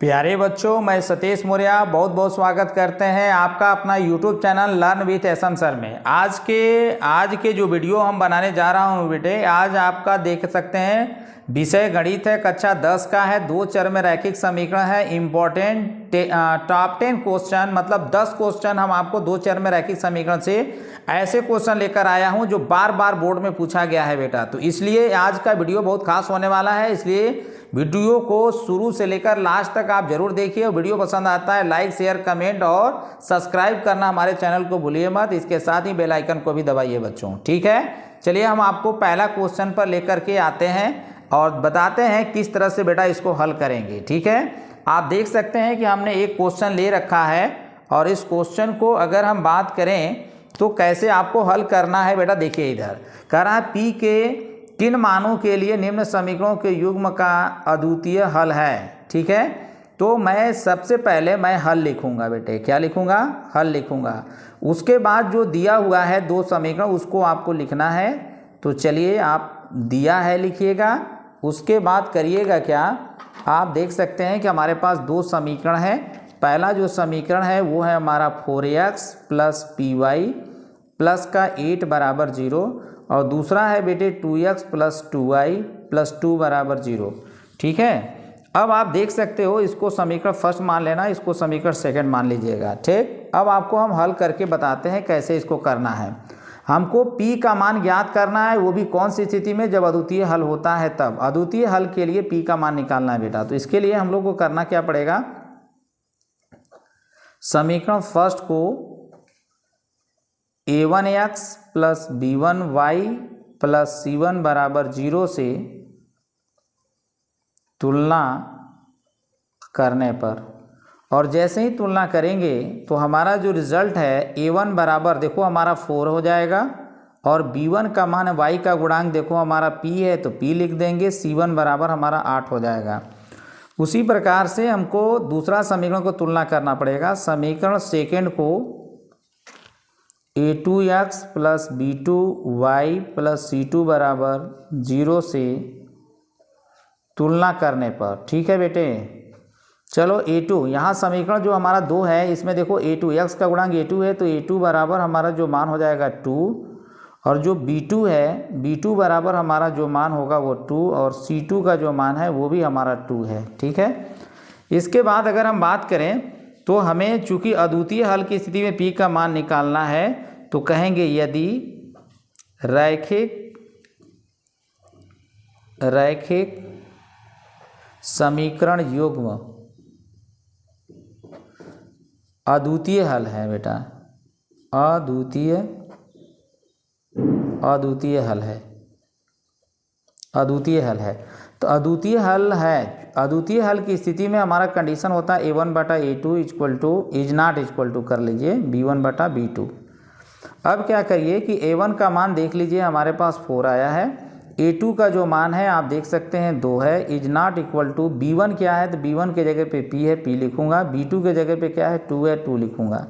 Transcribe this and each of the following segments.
प्यारे बच्चों, मैं सतीश मौर्य बहुत बहुत स्वागत करते हैं आपका अपना YouTube channel learn with SM sir में। आज के जो वीडियो हम बनाने जा रहा हूँ बेटे, आज आपका देख सकते हैं विषय गणित है, कक्षा 10 का है, 2 चर में रैखिक समीकरण है, इम्पोर्टेंट टॉप 10 क्वेश्चन, मतलब 10 क्वेश्चन हम आपको 2 चर में रैखिक समीकरण से ऐसे क्वेश्चन लेकर आया हूं जो बार बार बोर्ड में पूछा गया है बेटा। तो इसलिए आज का वीडियो बहुत खास होने वाला है, इसलिए वीडियो को शुरू से लेकर लास्ट तक आप जरूर देखिए। वीडियो पसंद आता है लाइक शेयर कमेंट और सब्सक्राइब करना हमारे चैनल को भूलिए मत। इसके साथ ही बेल आइकन को भी दबाइए बच्चों, ठीक है। चलिए हम आपको पहला क्वेश्चन पर लेकर के आते हैं और बताते हैं किस तरह से बेटा इसको हल करेंगे, ठीक है। आप देख सकते हैं कि हमने एक क्वेश्चन ले रखा है और इस क्वेश्चन को अगर हम बात करें तो कैसे आपको हल करना है बेटा। देखिए इधर कह रहा है पी के किन मानों के लिए निम्न समीकरणों के युग्म का अद्वितीय हल है, ठीक है। तो मैं सबसे पहले हल लिखूंगा बेटे, क्या लिखूंगा, हल लिखूंगा। उसके बाद जो दिया हुआ है 2 समीकरण उसको आपको लिखना है। तो चलिए आप दिया है लिखिएगा, उसके बाद करिएगा क्या, आप देख सकते हैं कि हमारे पास 2 समीकरण है। पहला जो समीकरण है वो है हमारा 4x + py प्लस का 8 = 0 और दूसरा है बेटे 2x + 2y + 2 = 0, ठीक है। अब आप देख सकते हो इसको समीकरण फर्स्ट मान लेना, इसको समीकरण सेकंड मान लीजिएगा, ठीक। अब आपको हम हल करके बताते हैं कैसे इसको करना है। हमको p का मान ज्ञात करना है, वो भी कौन सी स्थिति में, जब अद्वितीय हल होता है तब। अद्वितीय हल के लिए p का मान निकालना है बेटा। तो इसके लिए हम लोग को करना क्या पड़ेगा, समीकरण फर्स्ट को a1x + b1y + c1 = 0 से तुलना करने पर, और जैसे ही तुलना करेंगे तो हमारा जो रिजल्ट है a1 बराबर देखो हमारा 4 हो जाएगा और b1 का मान y का गुणांक देखो हमारा p है तो p लिख देंगे, c1 बराबर हमारा 8 हो जाएगा। उसी प्रकार से हमको दूसरा समीकरण को तुलना करना पड़ेगा। समीकरण सेकंड को a2x + b2y + c2 = 0 से तुलना करने पर, ठीक है बेटे। चलो a2, यहाँ समीकरण जो हमारा 2 है इसमें देखो a2 x का गुणांक a2 है तो a2 बराबर हमारा जो मान हो जाएगा 2 और जो b2 है b2 बराबर हमारा जो मान होगा वो 2 और c2 का जो मान है वो भी हमारा 2 है, ठीक है। इसके बाद अगर हम बात करें तो हमें चूंकि अद्वितीय हल की स्थिति में p का मान निकालना है तो कहेंगे यदि रैखिक समीकरण युग्म अद्वितीय हल है बेटा, अद्वितीय हल है, अद्वितीय हल है। तो अद्वितीय हल हल की स्थिति में हमारा कंडीशन होता है a1/a2 is not equal to कर लीजिए b1/b2। अब क्या करिए कि a1 का मान देख लीजिए हमारे पास 4 आया है, a2 का जो मान है आप देख सकते हैं 2 है, is not equal to b1 क्या है तो b1 के जगह पे p है p लिखूंगा, b2 के जगह पे क्या है 2 है 2 लिखूंगा।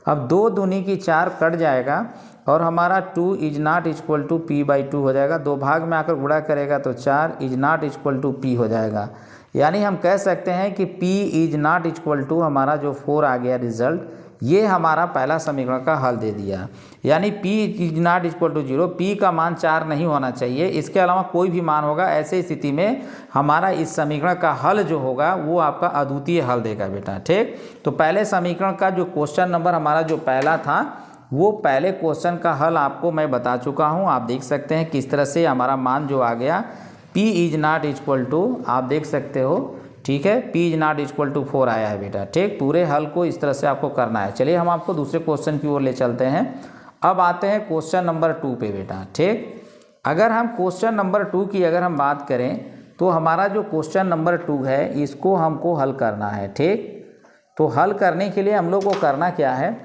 अब 2 दूनी की 4 कट जाएगा और हमारा 2 is not equal to p/2 हो जाएगा। 2 भाग में आकर गुणा करेगा तो 4 is not equal to p हो जाएगा। यानी हम कह सकते हैं कि p is not equal to हमारा जो 4 आ गया रिजल्ट, ये हमारा पहला समीकरण का हल दे दिया। यानी p is not equal to 0, p का मान 4 नहीं होना चाहिए, इसके अलावा कोई भी मान होगा। ऐसे स्थिति में हमारा इस समीकरण का हल जो होगा वो आपका अद्वितीय हल देगा बेटा, ठीक। तो पहले समीकरण का जो क्वेश्चन नंबर हमारा जो पहला था वो पहले क्वेश्चन का हल आपको मैं बता चुका हूँ। आप देख सकते हैं किस तरह से हमारा मान जो आ गया p is not equal to, आप देख सकते हो, ठीक है, p is not equal to 4 आया है बेटा, ठीक। पूरे हल को इस तरह से आपको करना है। चलिए हम आपको दूसरे क्वेश्चन की ओर ले चलते हैं। अब आते हैं क्वेश्चन नंबर 2 पे बेटा, ठीक। अगर हम क्वेश्चन नंबर 2 की अगर हम बात करें तो हमारा जो क्वेश्चन नंबर 2 है इसको हमको हल करना है, ठीक। तो हल करने के लिए हम लोग को करना क्या है,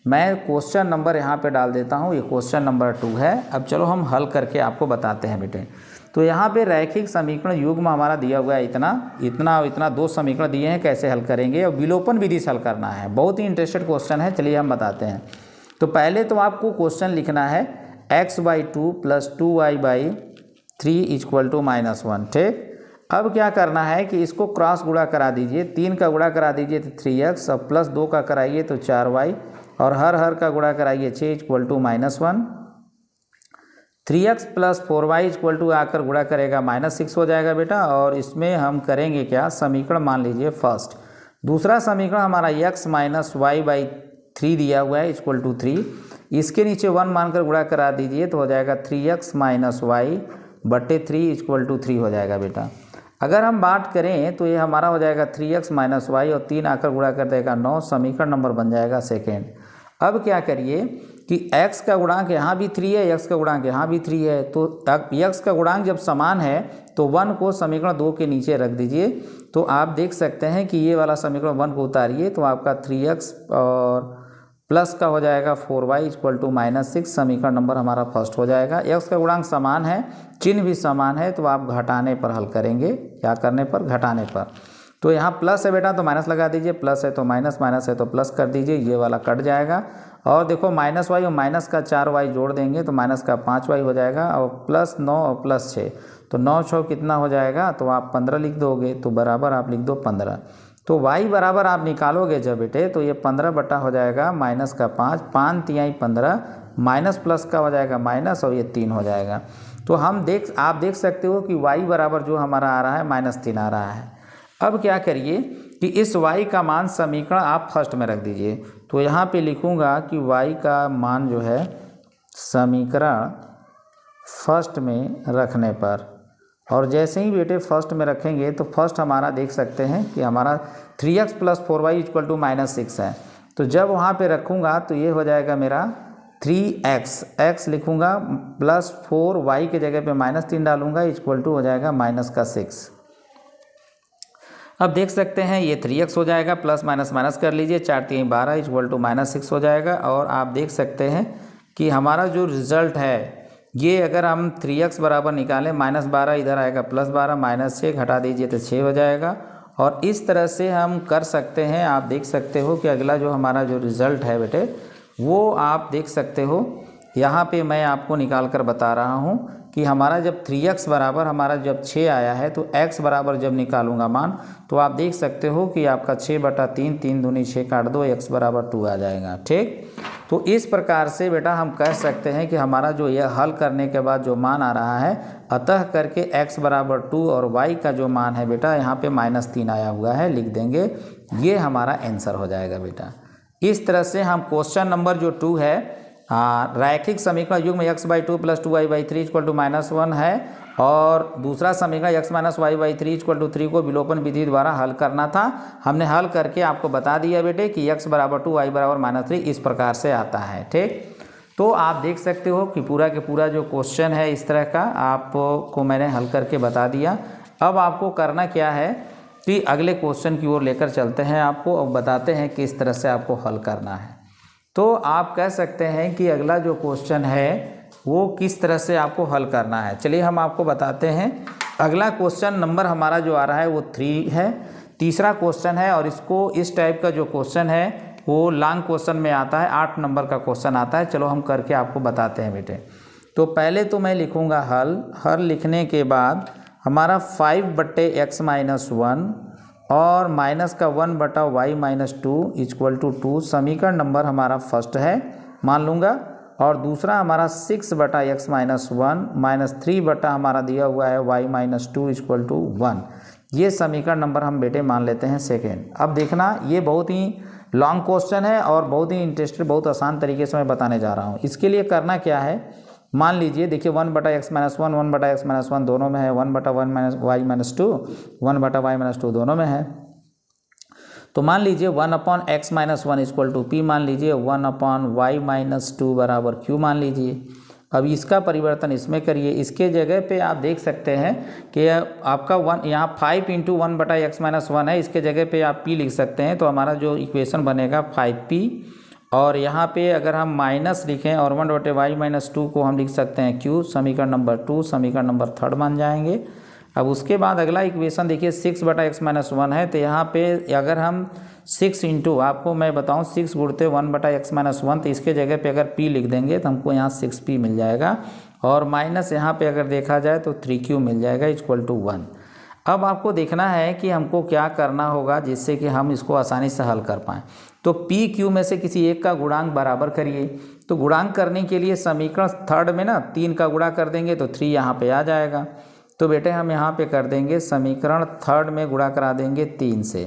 मैं क्वेश्चन नंबर यहाँ पे डाल देता हूँ, ये क्वेश्चन नंबर 2 है। अब चलो हम हल करके आपको बताते हैं बेटे। तो यहाँ पे रैखिक समीकरण युग्म हमारा दिया हुआ है इतना 2 समीकरण दिए हैं, कैसे हल करेंगे और विलोपन विधि से हल करना है। बहुत ही इंटरेस्टेड क्वेश्चन है, चलिए हम बताते हैं। तो पहले तो आपको क्वेश्चन लिखना है x/2 + 2y/3 = -1, ठीक। अब क्या करना है कि इसको क्रॉस गुणा करा दीजिए, 3 का गुणा करा दीजिए तो 3x, और प्लस 2 का कराइए तो 4y, और हर का गुणा कराइए 6 equal to -1। 3x plus 4y equal to आकर गुणा करेगा -6 हो जाएगा बेटा। और इसमें हम करेंगे क्या, समीकरण मान लीजिए फर्स्ट। दूसरा समीकरण हमारा x माइनस वाई बाई 3 दिया हुआ है इक्वल टू 3, इसके नीचे 1 मानकर गुणा करा दीजिए तो हो जाएगा 3x माइनस वाई बटे 3 इक्वल टू 3 हो जाएगा बेटा। अगर हम बात करें तो ये हमारा हो जाएगा 3x माइनस वाई और 3 आकर गुणा कर देगा 9, समीकरण नंबर बन जाएगा सेकेंड। अब क्या करिए कि x का गुणांक यहाँ भी 3 है, x का गुणांक यहाँ भी 3 है, तो x का गुणांक जब समान है तो 1 को समीकरण 2 के नीचे रख दीजिए। तो आप देख सकते हैं कि ये वाला समीकरण 1 को उतारिए तो आपका 3x और प्लस का हो जाएगा 4y इक्वल टू -6, समीकरण नंबर हमारा फर्स्ट हो जाएगा। x का गुणांक समान है, चिन्ह भी समान है, तो आप घटाने पर हल करेंगे। क्या करने पर, घटाने पर। तो यहाँ प्लस है बेटा तो माइनस लगा दीजिए, प्लस है तो माइनस, माइनस है तो प्लस कर दीजिए, ये वाला कट जाएगा। और देखो -y और माइनस का 4y जोड़ देंगे तो माइनस का 5y हो जाएगा, और प्लस 9 और प्लस 6 तो 9 6 कितना हो जाएगा, तो आप 15 लिख दोगे, तो बराबर आप लिख दो 15। तो y बराबर आप निकालोगे जब बेटे तो ये 15 बटा हो जाएगा माइनस का 5, 5 तिहाई 15, माइनस प्लस का हो जाएगा माइनस, और ये 3 हो जाएगा। तो आप देख सकते हो कि y बराबर जो हमारा आ रहा है -3 आ रहा है। अब क्या करिए कि इस y का मान समीकरण आप फर्स्ट में रख दीजिए। तो यहाँ पे लिखूँगा कि y का मान जो है समीकरण फर्स्ट में रखने पर, और जैसे ही बेटे फर्स्ट में रखेंगे तो फर्स्ट हमारा देख सकते हैं कि हमारा 3x plus 4y equal to -6 है। तो जब वहाँ पे रखूँगा तो ये हो जाएगा मेरा 3x लिखूँगा प्लस 4y के जगह पे -3 डालूँगा इक्वल टू हो जाएगा -6। अब देख सकते हैं ये 3x हो जाएगा, प्लस माइनस माइनस कर लीजिए, 4 3 12 इक्वल टू -6 हो जाएगा। और आप देख सकते हैं कि हमारा जो रिज़ल्ट है ये अगर हम 3x बराबर निकालें -12 इधर आएगा +12, -6 घटा दीजिए तो 6 हो जाएगा। और इस तरह से हम कर सकते हैं। आप देख सकते हो कि अगला जो हमारा जो रिज़ल्ट है बेटे वो आप देख सकते हो, यहाँ पे मैं आपको निकाल कर बता रहा हूँ कि हमारा जब 3x बराबर हमारा जब 6 आया है तो x बराबर जब निकालूंगा मान तो आप देख सकते हो कि आपका 6 बटा 3, 3 दूनी 6 काट दो, x बराबर 2 आ जाएगा। ठीक, तो इस प्रकार से बेटा हम कह सकते हैं कि हमारा जो यह हल करने के बाद जो मान आ रहा है अतः करके x बराबर 2 और y का जो मान है बेटा यहाँ पे -3 आया हुआ है, लिख देंगे, ये हमारा आंसर हो जाएगा बेटा। इस तरह से हम क्वेश्चन नंबर जो 2 है रैखिक समीकरण युग्म x/2 + 2y/3 इक्वल टू -1 है, और दूसरा समीकरण x - y/3 इक्वल टू 3 को विलोपन विधि द्वारा हल करना था। हमने हल करके आपको बता दिया बेटे कि x बराबर 2 y बराबर -3 इस प्रकार से आता है। ठीक, तो आप देख सकते हो कि पूरा के पूरा जो क्वेश्चन है इस तरह का आपको मैंने हल करके बता दिया। अब आपको करना क्या है कि अगले क्वेश्चन की ओर लेकर चलते हैं आपको और बताते हैं किस तरह से आपको हल करना है। तो आप कह सकते हैं कि अगला जो क्वेश्चन है वो किस तरह से आपको हल करना है। चलिए हम आपको बताते हैं। अगला क्वेश्चन नंबर हमारा जो आ रहा है वो 3 है, तीसरा क्वेश्चन है, और इसको इस टाइप का जो क्वेश्चन है वो लॉन्ग क्वेश्चन में आता है, 8 नंबर का क्वेश्चन आता है। चलो हम करके आपको बताते हैं बेटे। तो पहले तो मैं लिखूँगा हल लिखने के बाद हमारा 5/x - 1 और माइनस का 1/y - 2 इक्वल टू 2 समीकरण नंबर हमारा फर्स्ट है मान लूँगा। और दूसरा हमारा 6/x - 1 -3 बटा हमारा दिया हुआ है y - 2 इक्वल टू 1, ये समीकरण नंबर हम बेटे मान लेते हैं सेकेंड। अब देखना ये बहुत ही लॉन्ग क्वेश्चन है और बहुत ही इंटरेस्टेड, बहुत आसान तरीके से मैं बताने जा रहा हूँ। इसके लिए करना क्या है, मान लीजिए देखिए 1/x - 1 1/x - 1 दोनों में है, 1/1 - y - 2 1/y - 2 दोनों में है। तो मान लीजिए 1/x - 1 इक्वल टू p मान लीजिए, 1/y - 2 बराबर q मान लीजिए। अब इसका परिवर्तन इसमें करिए, इसके जगह पे आप देख सकते हैं कि आपका यहाँ 5 × 1/x - 1 है, इसके जगह पे आप p लिख सकते हैं। तो हमारा जो इक्वेशन बनेगा 5p, और यहाँ पे अगर हम माइनस लिखें और 1/y - 2 को हम लिख सकते हैं q, समीकरण नंबर 2 समीकरण नंबर 3 मान जाएंगे। अब उसके बाद अगला इक्वेशन देखिए 6/x - 1 है, तो यहाँ पे अगर हम 6 इंटू आपको मैं बताऊँ 6 गुणते 1/x - 1, तो इसके जगह पे अगर p लिख देंगे तो हमको यहाँ 6p मिल जाएगा, और माइनस यहाँ पे अगर देखा जाए तो 3q मिल जाएगा इक्वल टू 1। अब आपको देखना है कि हमको क्या करना होगा जिससे कि हम इसको आसानी से हल कर पाएँ। तो पी क्यू में से किसी एक का गुणांक बराबर करिए। तो गुणांक करने के लिए समीकरण थर्ड में ना 3 का गुणा कर देंगे तो 3 यहाँ पे आ जाएगा। तो बेटे हम यहाँ पे कर देंगे समीकरण थर्ड में गुणा करा देंगे 3 से,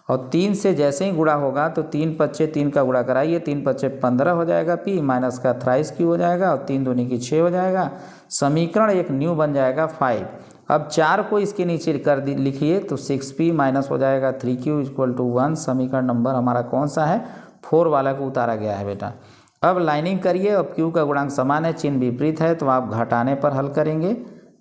और 3 से जैसे ही गुणा होगा तो 3 पच्चे 3 का गुणा कराइए, 3 पच्चे 15 हो जाएगा पी, माइनस का थ्राइस क्यू हो जाएगा और 3 दूनी की 6 हो जाएगा। समीकरण एक न्यू बन जाएगा 5। अब 4 को इसके नीचे कर लिखिए तो 6p माइनस हो जाएगा 3q इक्वल टू 1। समीकरण नंबर हमारा कौन सा है? 4 वाला को उतारा गया है बेटा। अब लाइनिंग करिए। अब q का गुणांक समान है, चिन्ह विपरीत है, तो आप घटाने पर हल करेंगे,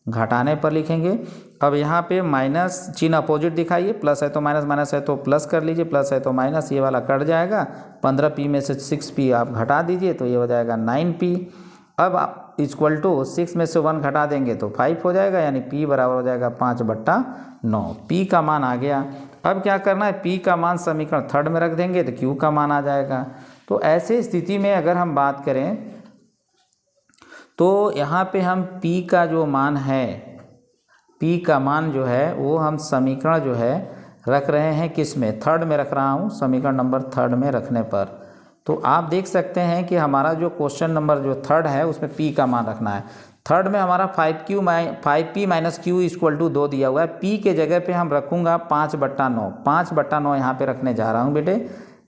घटाने पर लिखेंगे। अब यहाँ पे माइनस चिन्ह अपोजिट दिखाइए, प्लस है तो माइनस, माइनस है तो प्लस कर लीजिए, प्लस है तो माइनस, ये वाला कट जाएगा। 15p में से 6p आप घटा दीजिए तो ये हो जाएगा 9p। अब आप इक्वल टू 6 में से 1 घटा देंगे तो 5 हो जाएगा, यानी p बराबर हो जाएगा 5/9। p का मान आ गया। अब क्या करना है? p का मान समीकरण थर्ड में रख देंगे तो q का मान आ जाएगा। तो ऐसे स्थिति में अगर हम बात करें तो यहाँ पे हम p का जो मान है, p का मान जो है वो हम समीकरण जो है रख रहे हैं किस में? थर्ड में रख रहा हूँ। समीकरण नंबर थर्ड में रखने पर तो आप देख सकते हैं कि हमारा जो क्वेश्चन नंबर जो थर्ड है उसमें p का मान रखना है। थर्ड में हमारा 5p minus q equal to 2 दिया हुआ है। p के जगह पे हम रखूँगा 5/9। 5/9 यहाँ पे रखने जा रहा हूँ बेटे,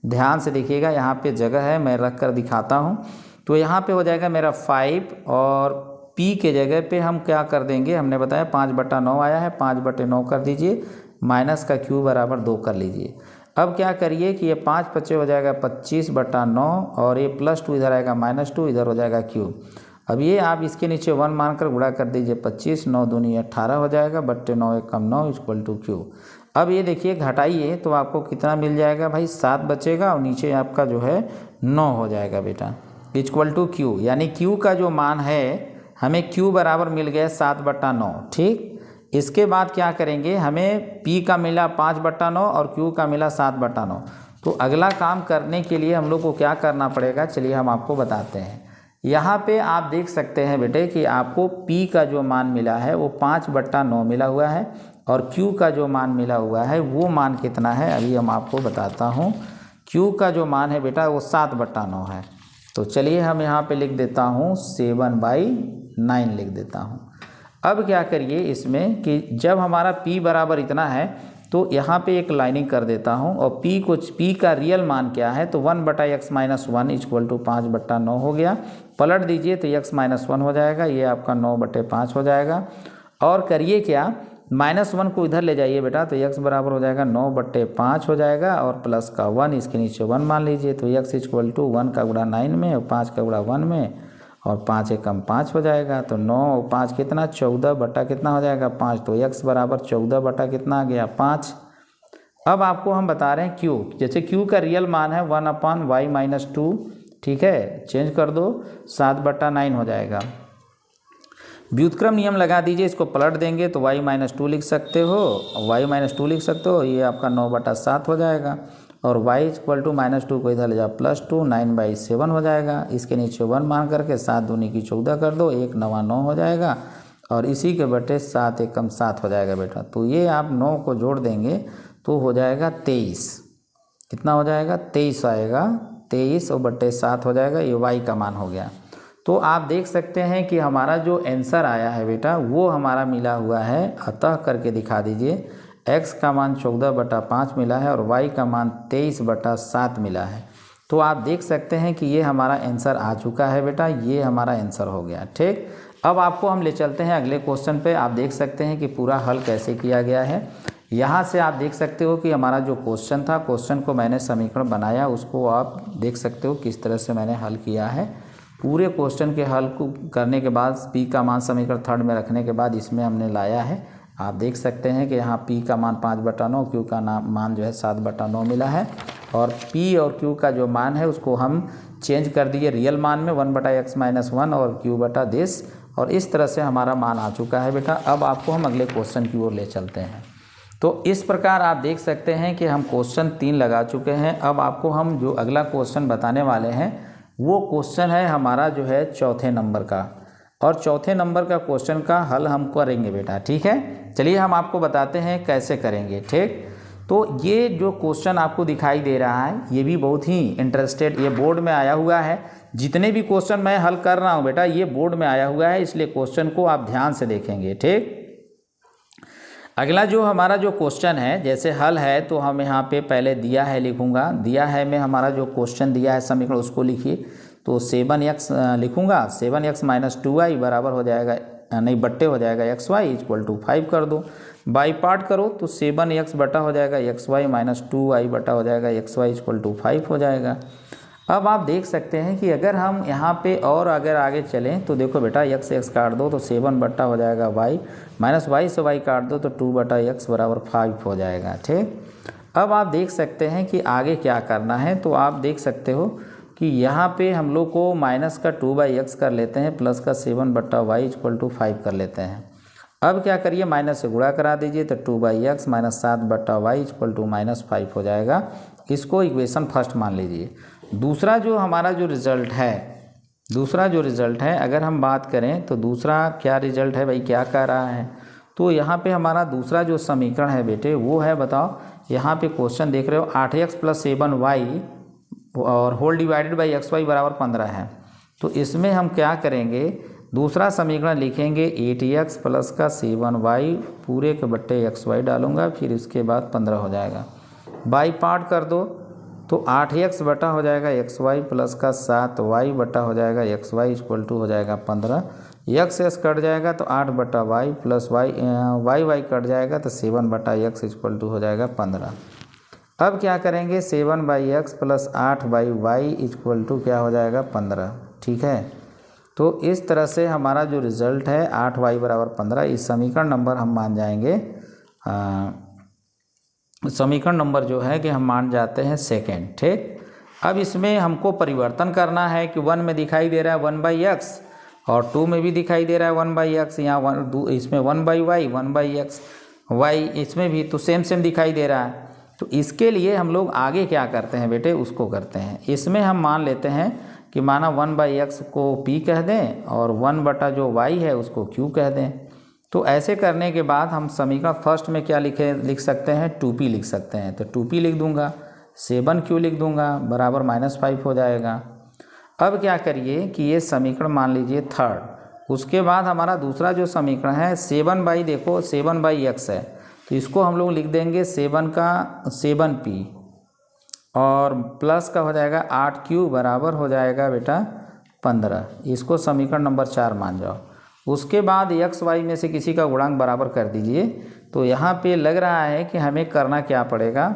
ध्यान से देखिएगा, यहाँ पे जगह है, मैं रख कर दिखाता हूँ। तो यहाँ पे हो जाएगा मेरा 5 और p के जगह पे हम क्या कर देंगे, हमने बताया 5/9 आया है, 5/9 कर दीजिए, माइनस का q बराबर 2 कर लीजिए। अब क्या करिए कि ये 5 पच्चे हो जाएगा 25/9 और ये +2 इधर आएगा -2, इधर हो जाएगा q। अब ये आप इसके नीचे 1 मानकर गुणा कर दीजिए 25, 9 दूनी 18 हो जाएगा, बट्टे 9 एक कम 9 इक्वल टू q। अब ये देखिए घटाइए तो आपको कितना मिल जाएगा भाई? 7 बचेगा और नीचे आपका जो है 9 हो जाएगा बेटा, इक्वल टू q। यानी q का जो मान है हमें q बराबर मिल गया 7/9। ठीक, इसके बाद क्या करेंगे, हमें p का मिला 5/9 और q का मिला 7/9। तो अगला काम करने के लिए हम लोग को क्या करना पड़ेगा, चलिए हम आपको बताते हैं। यहाँ पे आप देख सकते हैं बेटे कि आपको p का जो मान मिला है वो 5/9 मिला हुआ है और q का जो /मान मिला हुआ है वो मान कितना है अभी हम आपको बताता हूँ। q का जो मान है बेटा वो 7/9 है। तो चलिए हम यहाँ पे लिख देता हूँ 7/9 लिख देता हूँ। अब क्या करिए इसमें कि जब हमारा p बराबर इतना है तो यहाँ पे एक लाइनिंग कर देता हूँ और p का रियल मान क्या है तो 1/x-1 इक्वल टू 5/9 हो गया। पलट दीजिए तो x-1 हो जाएगा, ये आपका 9/5 हो जाएगा। और करिए क्या, -1 को इधर ले जाइए बेटा तो x बराबर हो जाएगा 9/5 हो जाएगा और प्लस का 1 इसके नीचे 1 मान लीजिए तो x इक्वल टू 1 का गुणा 9 में और 5 का गुणा 1 में और 5 एकम 5 हो जाएगा। तो 9 और 5 कितना, 14 बटा कितना हो जाएगा 5। तो x बराबर 14 बटा कितना आ गया 5। अब आपको हम बता रहे हैं q, जैसे q का रियल मान है 1/y-2, ठीक है, चेंज कर दो 7/9 हो जाएगा। व्युत्क्रम नियम लगा दीजिए, इसको पलट देंगे तो y-2 लिख सकते हो, y-2 लिख सकते हो, ये आपका 9/7 हो जाएगा और y इक्वल टू -2 को इधर ले जाओ +2, 9/7 हो जाएगा। इसके नीचे 1 मान करके 7 दूनी की 14 कर दो, 1 9 9 हो जाएगा और इसी के बटे 7 एकम 7 हो जाएगा बेटा। तो ये आप 9 को जोड़ देंगे तो हो जाएगा 23। कितना हो जाएगा 23 आएगा, 23 और बटे 7 हो जाएगा, ये y का मान हो गया। तो आप देख सकते हैं कि हमारा जो आंसर आया है बेटा वो हमारा मिला हुआ है, अतः करके दिखा दीजिए, x का मान 14/5 मिला है और y का मान 23/7 मिला है। तो आप देख सकते हैं कि ये हमारा आंसर आ चुका है बेटा, ये हमारा आंसर हो गया। ठीक, अब आपको हम ले चलते हैं अगले क्वेश्चन पे। आप देख सकते हैं कि पूरा हल कैसे किया गया है। यहाँ से आप देख सकते हो कि हमारा जो क्वेश्चन था, क्वेश्चन को मैंने समीकरण बनाया, उसको आप देख सकते हो किस तरह से मैंने हल किया है। पूरे क्वेश्चन के हल को करने के बाद p का मान समीकरण थर्ड में रखने के बाद इसमें हमने लाया है। आप देख सकते हैं कि यहाँ p का मान 5/9, q का मान जो है 7/9 मिला है और p और q का जो मान है उसको हम चेंज कर दिए रियल मान में 1/x-1 और q/this, और इस तरह से हमारा मान आ चुका है बेटा। अब आपको हम अगले क्वेश्चन की ओर ले चलते हैं। तो इस प्रकार आप देख सकते हैं कि हम क्वेश्चन 3 लगा चुके हैं। अब आपको हम जो अगला क्वेश्चन बताने वाले हैं वो क्वेश्चन है हमारा जो है चौथे नंबर का, और चौथे नंबर का क्वेश्चन का हल हम करेंगे बेटा, ठीक है। चलिए हम आपको बताते हैं कैसे करेंगे, ठीक। तो ये जो क्वेश्चन आपको दिखाई दे रहा है ये भी बहुत ही इंटरेस्टेड, ये बोर्ड में आया हुआ है। जितने भी क्वेश्चन मैं हल कर रहा हूँ बेटा ये बोर्ड में आया हुआ है, इसलिए क्वेश्चन को आप ध्यान से देखेंगे, ठीक। अगला जो हमारा जो क्वेश्चन है, जैसे हल है तो हम यहाँ पे पहले दिया है लिखूँगा, दिया है में हमारा जो क्वेश्चन दिया है समीकरण उसको लिखिए। तो 7x लिखूँगा, 7x माइनस 2y बराबर हो जाएगा, नहीं बट्टे हो जाएगा xy इक्वल टू 5 कर दो। बाई पार्ट करो तो 7x बटा हो जाएगा xy माइनस 2y बटा हो जाएगा xy इक्वल टू 5 हो जाएगा। अब आप देख सकते हैं कि अगर हम यहाँ पे और अगर आगे चलें तो देखो बेटा x काट दो तो 7 बट्टा हो जाएगा y, माइनस y से y काट दो तो 2 बटा x बराबर 5 हो जाएगा, ठीक। अब आप देख सकते हैं कि आगे क्या करना है। तो आप देख सकते हो कि यहाँ पे हम लोग को माइनस का 2/x कर लेते हैं, प्लस का 7 बट्टा y इक्वल टू 5 कर लेते हैं। अब क्या करिए, माइनस से गुणा करा दीजिए तो 2/x माइनस 7 बट्टा y इक्वल टू माइनस 5 हो जाएगा। इसको इक्वेशन फर्स्ट मान लीजिए। दूसरा जो हमारा जो रिज़ल्ट है, दूसरा जो रिज़ल्ट है अगर हम बात करें तो दूसरा क्या रिज़ल्ट है भाई, क्या कह रहा है। तो यहाँ पे हमारा दूसरा जो समीकरण है बेटे वो है, बताओ यहाँ पे क्वेश्चन देख रहे हो 8x प्लस 7y और होल डिवाइडेड बाई xy बराबर 15 है। तो इसमें हम क्या करेंगे, दूसरा समीकरण लिखेंगे 8x प्लस का 7y पूरे के बट्टे xy डालूंगा, फिर इसके बाद 15 हो जाएगा। बाई पार्ट कर दो तो 8x बटा हो जाएगा xy प्लस का 7y बटा हो जाएगा xy इक्वल टू हो जाएगा 15। x कट जाएगा तो 8 बटा y प्लस y कट जाएगा तो 7 बटा x इक्वल टू हो जाएगा 15। अब क्या करेंगे, 7/x plus 8/y equal to क्या हो जाएगा 15, ठीक है। तो इस तरह से हमारा जो रिज़ल्ट है 8y बराबर 15, इस समीकरण नंबर हम मान जाएंगे, समीकरण नंबर जो है कि हम मान जाते हैं सेकेंड, ठीक। अब इसमें हमको परिवर्तन करना है कि 1 में दिखाई दे रहा है 1/x और 2 में भी दिखाई दे रहा है 1/x, यहाँ इसमें 1/y 1/x, y इसमें भी तो सेम सेम दिखाई दे रहा है। तो इसके लिए हम लोग आगे क्या करते हैं बेटे, उसको करते हैं। इसमें हम मान लेते हैं कि माना 1/x को p कह दें और 1 बटा जो y है उसको q कह दें। तो ऐसे करने के बाद हम समीकरण फर्स्ट में क्या लिख सकते हैं, 2p लिख सकते हैं। तो 2p लिख दूंगा, 7q लिख दूंगा बराबर -5 हो जाएगा। अब क्या करिए कि ये समीकरण मान लीजिए थर्ड। उसके बाद हमारा दूसरा जो समीकरण है 7/, देखो 7/x है तो इसको हम लोग लिख देंगे 7 का 7p और प्लस का हो जाएगा 8q बराबर हो जाएगा बेटा 15। इसको समीकरण नंबर 4 मान जाओ। उसके बाद x y में से किसी का गुणांक बराबर कर दीजिए। तो यहाँ पे लग रहा है कि हमें करना क्या पड़ेगा,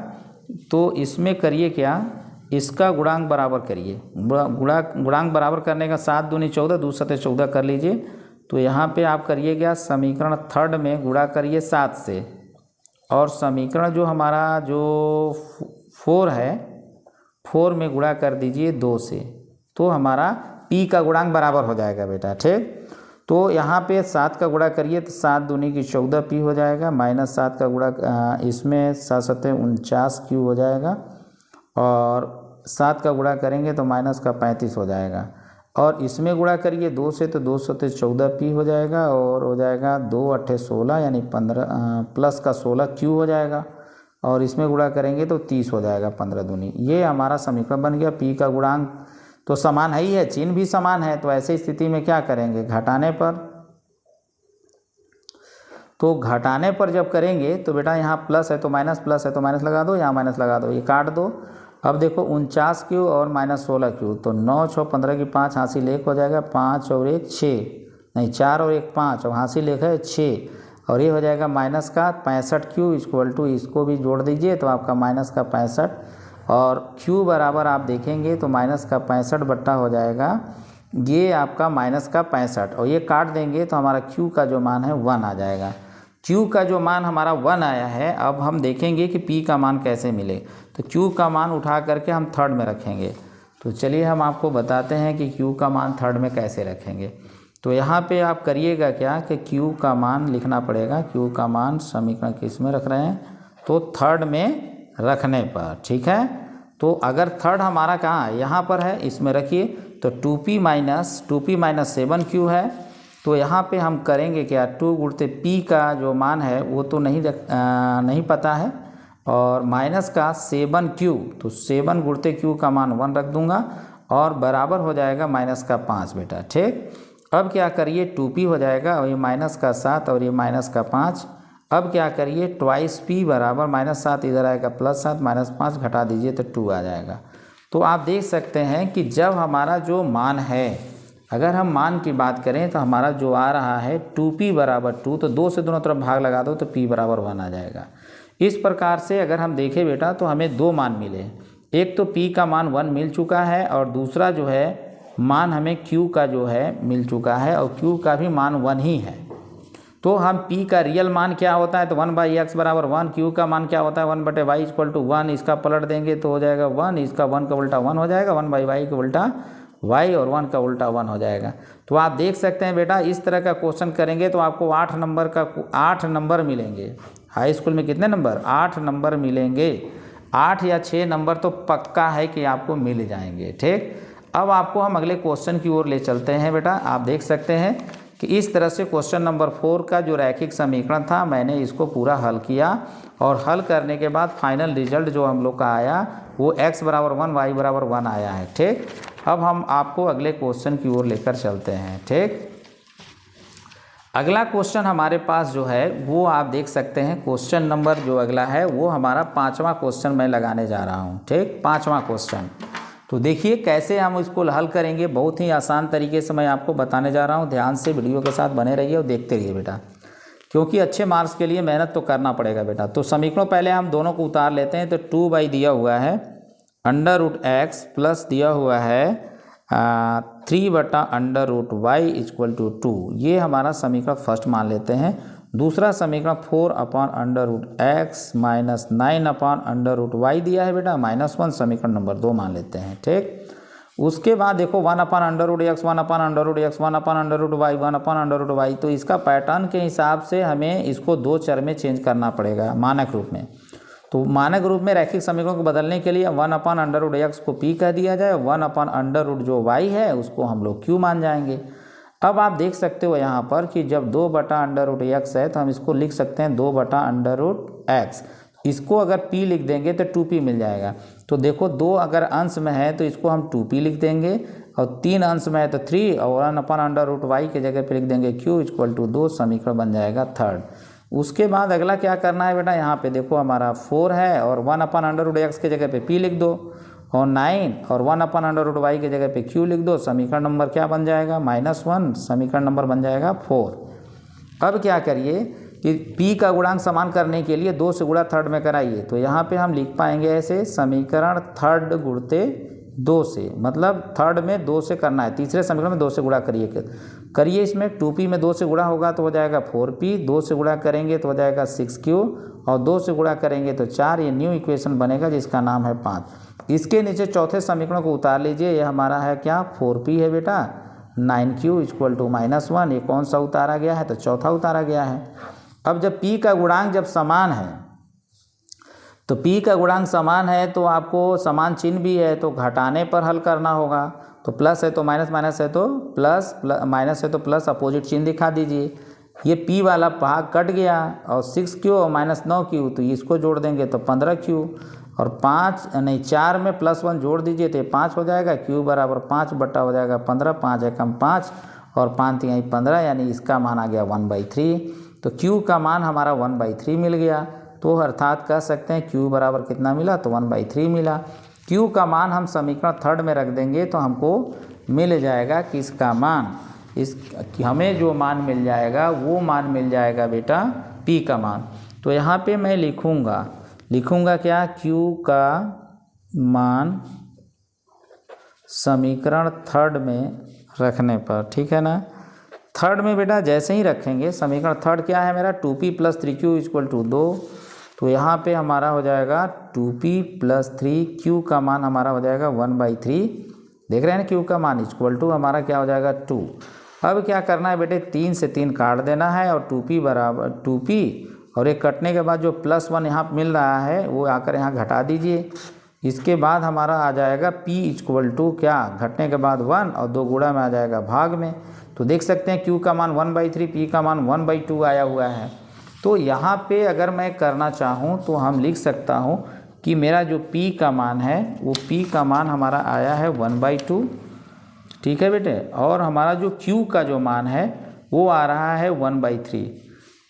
तो इसमें करिए क्या, इसका गुणांक बराबर करिए। गुणांक बराबर करने का 7 दूनी 14, 2 सते 14 कर लीजिए। तो यहाँ पे आप करिए क्या, समीकरण थर्ड में गुणा करिए 7 से और समीकरण जो हमारा जो 4 है 4 में गुणा कर दीजिए 2 से। तो हमारा p का गुणांक बराबर हो जाएगा बेटा, ठीक। तो यहाँ पे 7 का गुणा करिए तो 7 दूनी की 14p हो जाएगा, माइनस 7 का गुणा इसमें 7 सते 49q हो जाएगा और 7 का गुणा करेंगे तो माइनस का 35 हो जाएगा। और इसमें गुणा करिए 2 से तो 2 सते 14p हो जाएगा और हो जाएगा 2 8 16 यानी 15 प्लस का 16q हो जाएगा और इसमें गुणा करेंगे तो 30 हो जाएगा 15 दूनी। ये हमारा समीकरण बन गया। p का गुणांक तो समान है ही है, चिन्ह भी समान है। तो ऐसी स्थिति में क्या करेंगे, घटाने पर, तो घटाने पर जब करेंगे तो बेटा यहाँ प्लस है तो माइनस, प्लस है तो माइनस लगा दो, यहाँ माइनस लगा दो, ये काट दो। अब देखो 49q और -16q, तो 9 6 15 की 5 हासिल 1 हो जाएगा, 5 और 1 6, नहीं 4 और 1 5 और हासिल 1 है 6 और ये हो जाएगा माइनस का 65q इक्वल टू, इसको भी जोड़ दीजिए तो आपका माइनस का 65 और q बराबर आप देखेंगे तो माइनस का 65 बट्टा हो जाएगा, ये आपका माइनस का 65 और ये काट देंगे तो हमारा q का जो मान है 1 आ जाएगा। q का जो मान हमारा 1 आया है, अब हम देखेंगे कि p का मान कैसे मिले। तो q का मान उठा करके हम थर्ड में रखेंगे। तो चलिए हम आपको बताते हैं कि q का मान थर्ड में कैसे रखेंगे। तो यहाँ पे आप करिएगा क्या कि q का मान लिखना पड़ेगा। q का मान समीकरण किस में रख रहे हैं, तो थर्ड में रखने पर, ठीक है। तो अगर थर्ड हमारा कहाँ है, यहाँ पर है, इसमें रखिए। तो 2p माइनस 7q है तो यहाँ पे हम करेंगे क्या, 2 गुणते पी का जो मान है वो तो नहीं पता है, और माइनस का 7Q, तो 7 गुणते Q का मान 1 रख दूंगा और बराबर हो जाएगा माइनस का 5 बेटा। ठीक, अब क्या करिए 2P हो जाएगा और ये माइनस का 7 और ये माइनस का 5। अब क्या करिए ट्वाइस P बराबर -7 इधर आएगा +7 -5 घटा दीजिए तो 2 आ जाएगा। तो आप देख सकते हैं कि जब हमारा जो मान है, अगर हम मान की बात करें तो हमारा जो आ रहा है 2P बराबर 2, तो 2 से दोनों तरफ भाग लगा दो तो P बराबर 1 आ जाएगा। इस प्रकार से अगर हम देखें बेटा तो हमें 2 मान मिले, एक तो P का मान 1 मिल चुका है और दूसरा जो है मान हमें Q का जो है मिल चुका है और Q का भी मान 1 ही है। तो हम P का रियल मान क्या होता है तो 1/x बराबर 1, Q का मान क्या होता है 1/y इक्वल टू 1, इसका पलट देंगे तो हो जाएगा 1, इसका 1 का उल्टा 1 हो जाएगा, 1/y का उल्टा y और 1 का उल्टा 1 हो जाएगा। तो आप देख सकते हैं बेटा इस तरह का क्वेश्चन करेंगे तो आपको 8 नंबर मिलेंगे। हाई स्कूल में कितने नंबर, 8 नंबर मिलेंगे, 8 या 6 नंबर तो पक्का है कि आपको मिल जाएंगे। ठीक, अब आपको हम अगले क्वेश्चन की ओर ले चलते हैं बेटा। आप देख सकते हैं कि इस तरह से क्वेश्चन नंबर 4 का जो रैखिक समीकरण था मैंने इसको पूरा हल किया और हल करने के बाद फाइनल रिजल्ट जो हम लोग का आया वो x बराबर 1 y बराबर 1 आया है। ठीक, अब हम आपको अगले क्वेश्चन की ओर लेकर चलते हैं। ठीक, अगला क्वेश्चन हमारे पास जो है वो आप देख सकते हैं, क्वेश्चन नंबर जो अगला है वो हमारा 5वां क्वेश्चन मैं लगाने जा रहा हूँ। ठीक, 5वां क्वेश्चन, तो देखिए कैसे हम इसको हल करेंगे, बहुत ही आसान तरीके से मैं आपको बताने जा रहा हूँ। ध्यान से वीडियो के साथ बने रहिए और देखते रहिए बेटा, क्योंकि अच्छे मार्क्स के लिए मेहनत तो करना पड़ेगा बेटा। तो समीकरण पहले हम दोनों को उतार लेते हैं। तो 2 दिया हुआ है √x प्लस दिया हुआ है 3/√y इक्वल टू 2, ये हमारा समीकरण फर्स्ट मान लेते हैं। दूसरा समीकरण 4/√x माइनस 9/√y दिया है बेटा -1, समीकरण नंबर 2 मान लेते हैं। ठीक, उसके बाद देखो 1/√x 1/√x 1/√y 1/√y, तो इसका पैटर्न के हिसाब से हमें इसको 2 चर में चेंज करना पड़ेगा मानक रूप में। तो मानक रूप में रैखिक समीकरण को बदलने के लिए 1/√x को P कह दिया जाए, 1/√ जो y है उसको हम लोग Q मान जाएंगे। अब आप देख सकते हो यहाँ पर कि जब 2/√x है तो हम इसको लिख सकते हैं 2/√x, इसको अगर P लिख देंगे तो 2P मिल जाएगा। तो देखो 2 अगर अंश में है तो इसको हम 2P लिख देंगे और 3 अंश में है तो 3 और 1/√y के जगह पे लिख देंगे Q इक्वल टू 2, समीकरण बन जाएगा थर्ड। उसके बाद अगला क्या करना है बेटा, यहाँ पे देखो हमारा 4 है और 1/√x के जगह पे P लिख दो और 9 और 1/√y के जगह पे Q लिख दो, समीकरण नंबर क्या बन जाएगा -1, समीकरण नंबर बन जाएगा 4। अब क्या करिए कि P का गुणांक समान करने के लिए 2 से गुणा थर्ड में कराइए। तो यहाँ पे हम लिख पाएंगे ऐसे, समीकरण थर्ड गुणते 2 से, मतलब थर्ड में 2 से करना है, तीसरे समीकरण में 2 से गुणा करिए इसमें 2P में 2 से गुणा होगा तो हो जाएगा 4P, 2 से गुणा करेंगे तो हो जाएगा 6Q और 2 से गुणा करेंगे तो 4, ये न्यू इक्वेशन बनेगा जिसका नाम है 5। इसके नीचे चौथे समीकरण को उतार लीजिए, ये हमारा है क्या 4P है बेटा, 9Q इक्वल टू -1, ये कौन सा उतारा गया है तो चौथा उतारा गया है। अब जब P का गुणांक जब समान है तो P का गुणांक समान है तो आपको समान चिन्ह भी है तो घटाने पर हल करना होगा। तो प्लस है तो माइनस, माइनस है तो प्लस, माइनस है तो प्लस, अपोजिट चिन्ह दिखा दीजिए। ये P वाला भाग कट गया और 6Q और -9Q, तो इसको जोड़ देंगे तो 15Q और 4 में +1 जोड़ दीजिए तो 5 हो जाएगा। Q बराबर 5 बटा हो जाएगा 15, 5 एकम 5 और 5 तिहाई 15, यानी इसका मान आ गया 1/3। तो Q का मान हमारा 1/3 मिल गया। तो अर्थात कह सकते हैं Q बराबर कितना मिला तो 1/3 मिला। Q का मान हम समीकरण थर्ड में रख देंगे तो हमको मिल जाएगा कि इसका मान, हमें जो मान मिल जाएगा वो मान मिल जाएगा बेटा P का मान। तो यहाँ पे मैं लिखूँगा क्या, Q का मान समीकरण थर्ड में रखने पर, ठीक है ना। थर्ड में बेटा जैसे ही रखेंगे, समीकरण थर्ड क्या है मेरा 2P + 3Q इक्वल टू 2, तो यहाँ पे हमारा हो जाएगा 2P + 3Q का मान हमारा हो जाएगा 1/3, देख रहे हैं ना, Q का मान इक्वल टू हमारा क्या हो जाएगा 2। अब क्या करना है बेटे, 3 से 3 काट देना है और 2P बराबर 2P और एक कटने के बाद जो +1 यहाँ मिल रहा है वो आकर यहाँ घटा दीजिए। इसके बाद हमारा आ जाएगा P इक्वल टू क्या, घटने के बाद 1 और 2 गुणा में आ जाएगा भाग में। तो देख सकते हैं Q का मान 1/3, P का मान 1/2 आया हुआ है। तो यहाँ पे अगर मैं करना चाहूँ तो हम लिख सकता हूँ कि मेरा जो P का मान है वो P का मान हमारा आया है 1/2, ठीक है बेटे, और हमारा जो Q का जो मान है वो आ रहा है 1/3।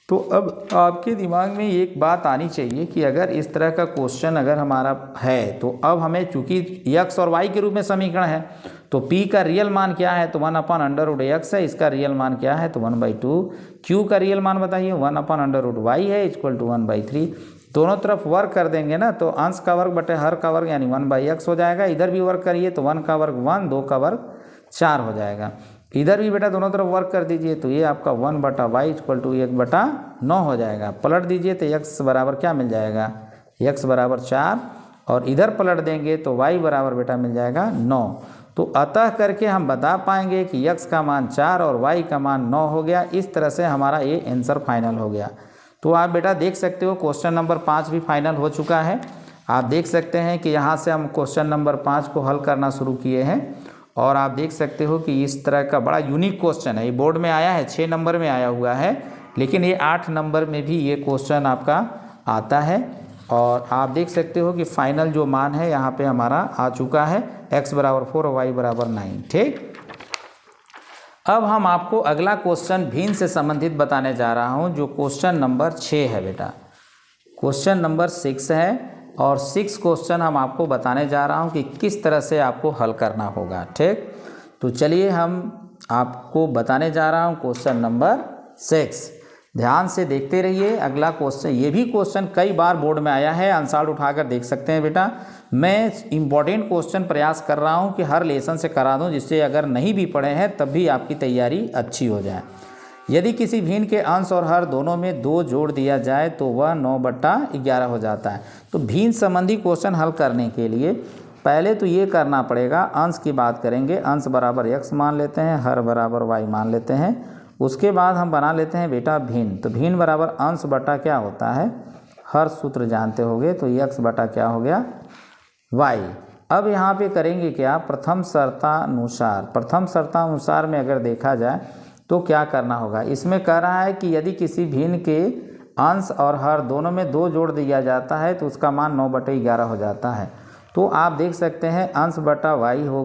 तो अब आपके दिमाग में एक बात आनी चाहिए कि अगर इस तरह का क्वेश्चन अगर हमारा है तो अब हमें, चूंकि x और y के रूप में समीकरण है, तो p का रियल मान क्या है तो 1/√x है, इसका रियल मान क्या है तो 1/2, q का रियल मान बताइए 1/√y है इक्वल टू 1/3। दोनों तरफ वर्क कर देंगे ना तो अंश का वर्ग बटे हर का वर्ग यानी 1/x हो जाएगा। इधर भी वर्क करिए तो 1 का वर्ग 1, 2 का वर्ग 4 हो जाएगा। इधर भी बेटा दोनों तरफ वर्क कर दीजिए तो ये आपका 1/y इक्वल टू 1/9 हो जाएगा। पलट दीजिए तो x बराबर क्या मिल जाएगा, x बराबर 4, और इधर पलट देंगे तो y बराबर बेटा मिल जाएगा 9। तो अतः करके हम बता पाएंगे कि x का मान 4 और y का मान 9 हो गया। इस तरह से हमारा ये आंसर फाइनल हो गया। तो आप बेटा देख सकते हो क्वेश्चन नंबर 5 भी फाइनल हो चुका है। आप देख सकते हैं कि यहाँ से हम क्वेश्चन नंबर 5 को हल करना शुरू किए हैं, और आप देख सकते हो कि इस तरह का बड़ा यूनिक क्वेश्चन है। ये बोर्ड में आया है 6 नंबर में आया हुआ है, लेकिन ये 8 नंबर में भी ये क्वेश्चन आपका आता है। और आप देख सकते हो कि फाइनल जो मान है यहाँ पे हमारा आ चुका है, x बराबर 4 और y बराबर 9। ठीक, अब हम आपको अगला क्वेश्चन भिन्न से संबंधित बताने जा रहा हूँ, जो क्वेश्चन नंबर 6 है बेटा। क्वेश्चन नंबर 6 है, और 6 क्वेश्चन हम आपको बताने जा रहा हूँ कि किस तरह से आपको हल करना होगा। ठीक, तो चलिए हम आपको बताने जा रहा हूँ क्वेश्चन नंबर 6। ध्यान से देखते रहिए अगला क्वेश्चन। ये भी क्वेश्चन कई बार बोर्ड में आया है, आंसर उठाकर देख सकते हैं बेटा। मैं इम्पॉर्टेंट क्वेश्चन प्रयास कर रहा हूँ कि हर लेसन से करा दूँ, जिससे अगर नहीं भी पढ़े हैं तब भी आपकी तैयारी अच्छी हो जाए। यदि किसी भिन्न के अंश और हर दोनों में 2 जोड़ दिया जाए तो वह 9/11 हो जाता है। तो भिन्न संबंधी क्वेश्चन हल करने के लिए पहले तो ये करना पड़ेगा, अंश की बात करेंगे, अंश बराबर x मान लेते हैं, हर बराबर y मान लेते हैं। उसके बाद हम बना लेते हैं बेटा भिन्न। तो भिन्न बराबर अंश बटा क्या होता है, हर सूत्र जानते होंगे, तो x बटा क्या हो गया y। अब यहाँ पे करेंगे क्या, प्रथम शर्तानुसार में अगर देखा जाए तो क्या करना होगा। इसमें कह रहा है कि यदि किसी भिन्न के अंश और हर दोनों में 2 जोड़ दिया जाता है तो उसका मान 9/11 हो जाता है। तो आप देख सकते हैं अंश बटा y हो,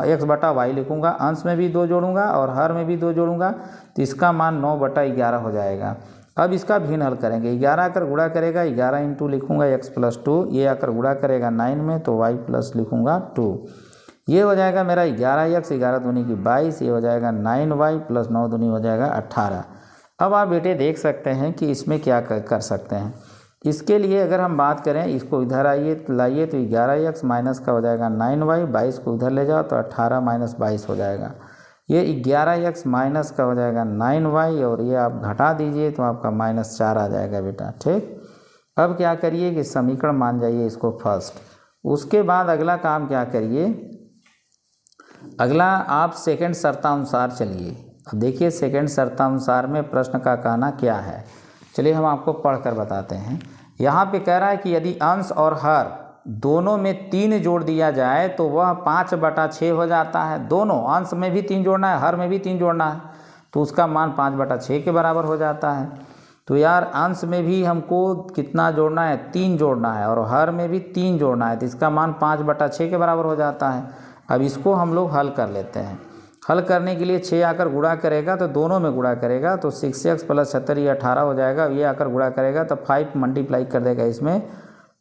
x बटा y लिखूंगा, अंश में भी 2 जोड़ूंगा और हर में भी 2 जोड़ूंगा, तो इसका मान 9/11 हो जाएगा। अब इसका भिन्न हल करेंगे, 11 आकर गुणा करेगा 11 इंटू लिखूँगा x + 2, ये आकर गुणा करेगा 9 में तो y प्लस लिखूँगा 2। ये हो जाएगा मेरा 11x, 11 दूनी की 22, ये हो जाएगा 9y प्लस 9 दूनी हो जाएगा 18। अब आप बेटे देख सकते हैं कि इसमें क्या कर सकते हैं। इसके लिए अगर हम बात करें, इसको इधर लाइए तो 11x माइनस का हो जाएगा 9y, 22 को उधर ले जाओ तो 18 माइनस 22 हो जाएगा। ये 11x माइनस का हो जाएगा 9y, और ये आप घटा दीजिए तो आपका -4 आ जाएगा बेटा। ठीक, अब क्या करिए कि समीकरण मान जाइए इसको फर्स्ट। उसके बाद अगला काम क्या करिए, अगला आप सेकंड शर्तानुसार चलिए। अब देखिए सेकंड शर्तानुसार में प्रश्न का कहना क्या है, चलिए हम आपको पढ़कर बताते हैं। यहाँ पे कह रहा है कि यदि अंश और हर दोनों में 3 जोड़ दिया जाए तो वह 5/6 हो जाता है। दोनों अंश में भी 3 जोड़ना है, हर में भी 3 जोड़ना है, तो उसका मान 5/6 के बराबर हो जाता है। तो यार अंश में भी हमको कितना जोड़ना है, 3 जोड़ना है, और हर में भी 3 जोड़ना है, तो इसका मान 5/6 के बराबर हो जाता है। अब इसको हम लोग हल कर लेते हैं। हल करने के लिए 6 आकर गुणा करेगा तो दोनों में गुणा करेगा तो 6x + 76 ये 18 हो जाएगा। ये आकर गुणा करेगा तो 5 मल्टीप्लाई कर देगा इसमें,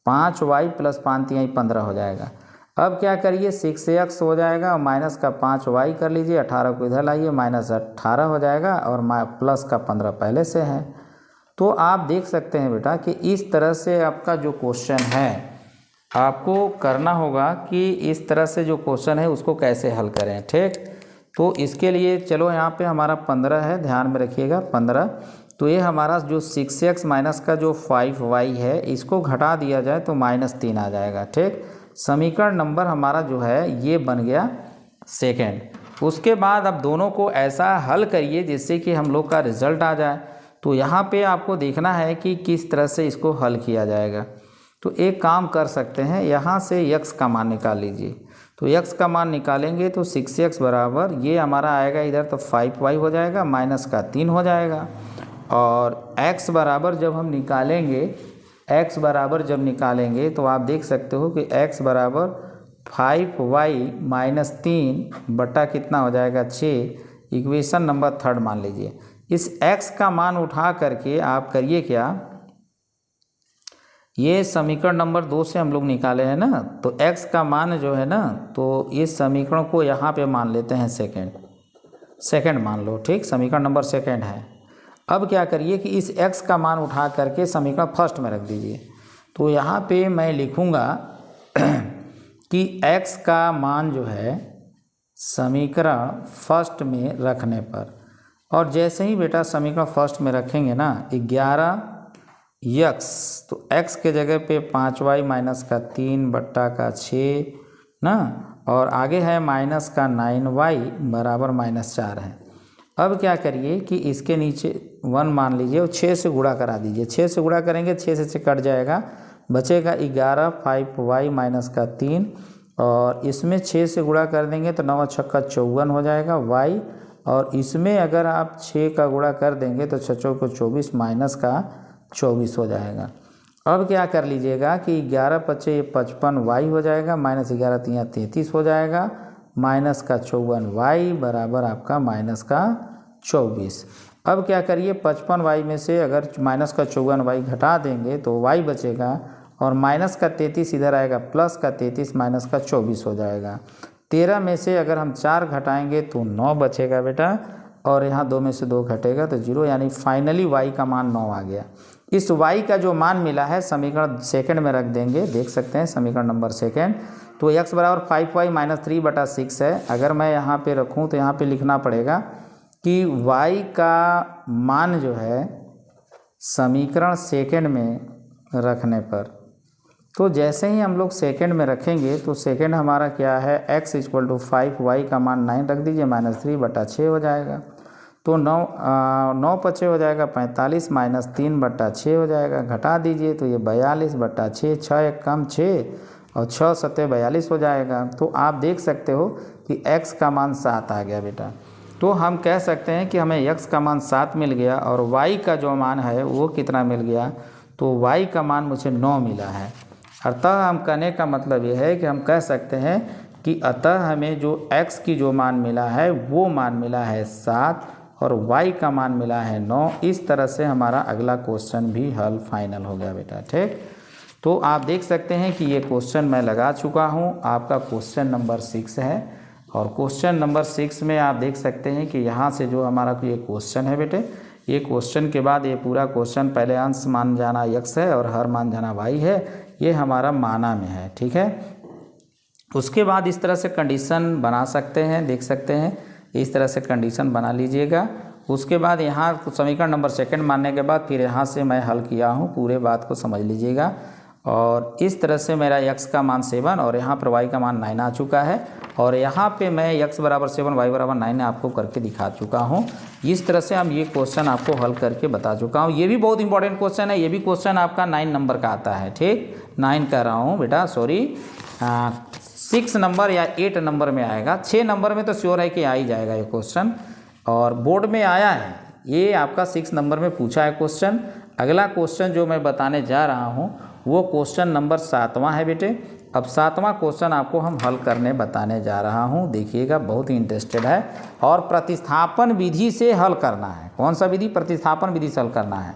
5y + 5 × 15 हो जाएगा। अब क्या करिए 6x हो जाएगा और माइनस का 5y कर लीजिए, 18 को इधर लाइए, -18 हो जाएगा, और प्लस का 15 पहले से है। तो आप देख सकते हैं बेटा कि इस तरह से आपका जो क्वेश्चन है आपको करना होगा कि इस तरह से जो क्वेश्चन है उसको कैसे हल करें। ठीक, तो इसके लिए चलो यहाँ पे हमारा 15 है, ध्यान में रखिएगा 15। तो ये हमारा जो 6x माइनस का जो 5y है इसको घटा दिया जाए तो -3 आ जाएगा। ठीक, समीकरण नंबर हमारा जो है ये बन गया सेकंड। उसके बाद अब दोनों को ऐसा हल करिए जिससे कि हम लोग का रिजल्ट आ जाए। तो यहाँ पे आपको देखना है कि किस तरह से इसको हल किया जाएगा। तो एक काम कर सकते हैं, यहाँ से x का मान निकाल लीजिए। तो x का मान निकालेंगे तो 6x बराबर ये हमारा आएगा इधर तो 5y हो जाएगा, माइनस का 3 हो जाएगा। और x बराबर जब हम निकालेंगे, x बराबर जब निकालेंगे तो आप देख सकते हो कि x बराबर 5y माइनस 3 बटा कितना हो जाएगा 6। इक्वेशन नंबर 3 मान लीजिए। इस x का मान उठा करके आप करिए क्या, ये समीकरण नंबर 2 से हम लोग निकाले हैं ना, तो x का मान जो है ना, तो इस समीकरण को यहाँ पे मान लेते हैं सेकंड मान लो, ठीक, समीकरण नंबर 2 है। अब क्या करिए कि इस x का मान उठा करके समीकरण फर्स्ट में रख दीजिए। तो यहाँ पे मैं लिखूँगा कि x का मान जो है समीकरण फर्स्ट में रखने पर, और जैसे ही बेटा समीकरण फर्स्ट में रखेंगे ना 11x, तो x के जगह पे 5y माइनस का 3 बट्टा का 6 ना, और आगे है माइनस का 9y बराबर -4 है। अब क्या करिए कि इसके नीचे 1 मान लीजिए और 6 से गुणा करा दीजिए। 6 से गुणा करेंगे 6 से कट जाएगा, बचेगा 11 5y माइनस का 3, और इसमें 6 से गुणा कर देंगे तो 9 छक्का 54 हो जाएगा y, और इसमें अगर आप 6 का गुणा कर देंगे तो 6 को 24 माइनस का 24 हो जाएगा। अब क्या कर लीजिएगा कि 11 पचे 55y हो जाएगा, माइनस 11 3 33 हो जाएगा, माइनस का 54y बराबर आपका माइनस का 24। अब क्या करिए 55y में से अगर माइनस का 54y घटा देंगे तो y बचेगा, और माइनस का 33 इधर आएगा, प्लस का 33 माइनस का 24 हो जाएगा। 13 में से अगर हम 4 घटाएंगे तो 9 बचेगा बेटा, और यहाँ 2 में से 2 घटेगा तो 0, यानी फाइनली y का मान 9 आ गया। इस y का जो मान मिला है समीकरण सेकंड में रख देंगे, देख सकते हैं समीकरण नंबर 2। तो x बराबर 5y माइनस 3 बटा 6 है। अगर मैं यहाँ पे रखूँ तो यहाँ पे लिखना पड़ेगा कि y का मान जो है समीकरण सेकंड में रखने पर, तो जैसे ही हम लोग सेकंड में रखेंगे तो सेकंड हमारा क्या है, x इक्वल टू 5y का मान 9 रख दीजिए, माइनस 3 बटा 6 हो जाएगा। तो 9 पचे हो जाएगा 45, माइनस 3 बटा 6 हो जाएगा, घटा दीजिए तो ये 42 बटा 6, 6 एक कम 6, और 6 सत्ते 42 हो जाएगा। तो आप देख सकते हो कि x का मान 7 आ गया बेटा। तो हम कह सकते हैं कि हमें x का मान 7 मिल गया, और y का जो मान है वो कितना मिल गया, तो y का मान मुझे 9 मिला है। अतः हम कहने का मतलब ये है कि हम कह सकते हैं कि अतः हमें जो x की जो मान मिला है वो मान मिला है 7, और y का मान मिला है 9। इस तरह से हमारा अगला क्वेश्चन भी हल फाइनल हो गया बेटा, ठीक। तो आप देख सकते हैं कि ये क्वेश्चन मैं लगा चुका हूँ, आपका क्वेश्चन नंबर 6 है। और क्वेश्चन नंबर 6 में आप देख सकते हैं कि यहाँ से जो हमारा ये क्वेश्चन है बेटे, ये क्वेश्चन के बाद ये पूरा क्वेश्चन पहले अंश मान जाना x है और हर मान जाना y है, ये हमारा माना में है, ठीक है। उसके बाद इस तरह से कंडीशन बना सकते हैं, देख सकते हैं इस तरह से कंडीशन बना लीजिएगा। उसके बाद यहाँ समीकरण नंबर 2 मानने के बाद फिर यहाँ से मैं हल किया हूँ, पूरे बात को समझ लीजिएगा। और इस तरह से मेरा x का मान 7 और यहाँ पर y का मान 9 आ चुका है, और यहाँ पे मैं x बराबर 7 y बराबर 9 आपको करके दिखा चुका हूँ। इस तरह से हम ये क्वेश्चन आपको हल करके बता चुका हूँ। ये भी बहुत इंपॉर्टेंट क्वेश्चन है, ये भी क्वेश्चन आपका 9 नंबर का आता है, ठीक, 9 कर रहा हूँ बेटा, सॉरी 6 नंबर या 8 नंबर में आएगा। 6 नंबर में तो श्योर है कि आ ही जाएगा ये क्वेश्चन, और बोर्ड में आया है, ये आपका 6 नंबर में पूछा है क्वेश्चन। अगला क्वेश्चन जो मैं बताने जा रहा हूँ वो क्वेश्चन नंबर 7वां है बेटे। अब 7वां क्वेश्चन आपको हम हल करने बताने जा रहा हूँ, देखिएगा बहुत ही इंटरेस्टेड है, और प्रतिस्थापन विधि से हल करना है। कौन सा विधि, प्रतिस्थापन विधि से हल करना है।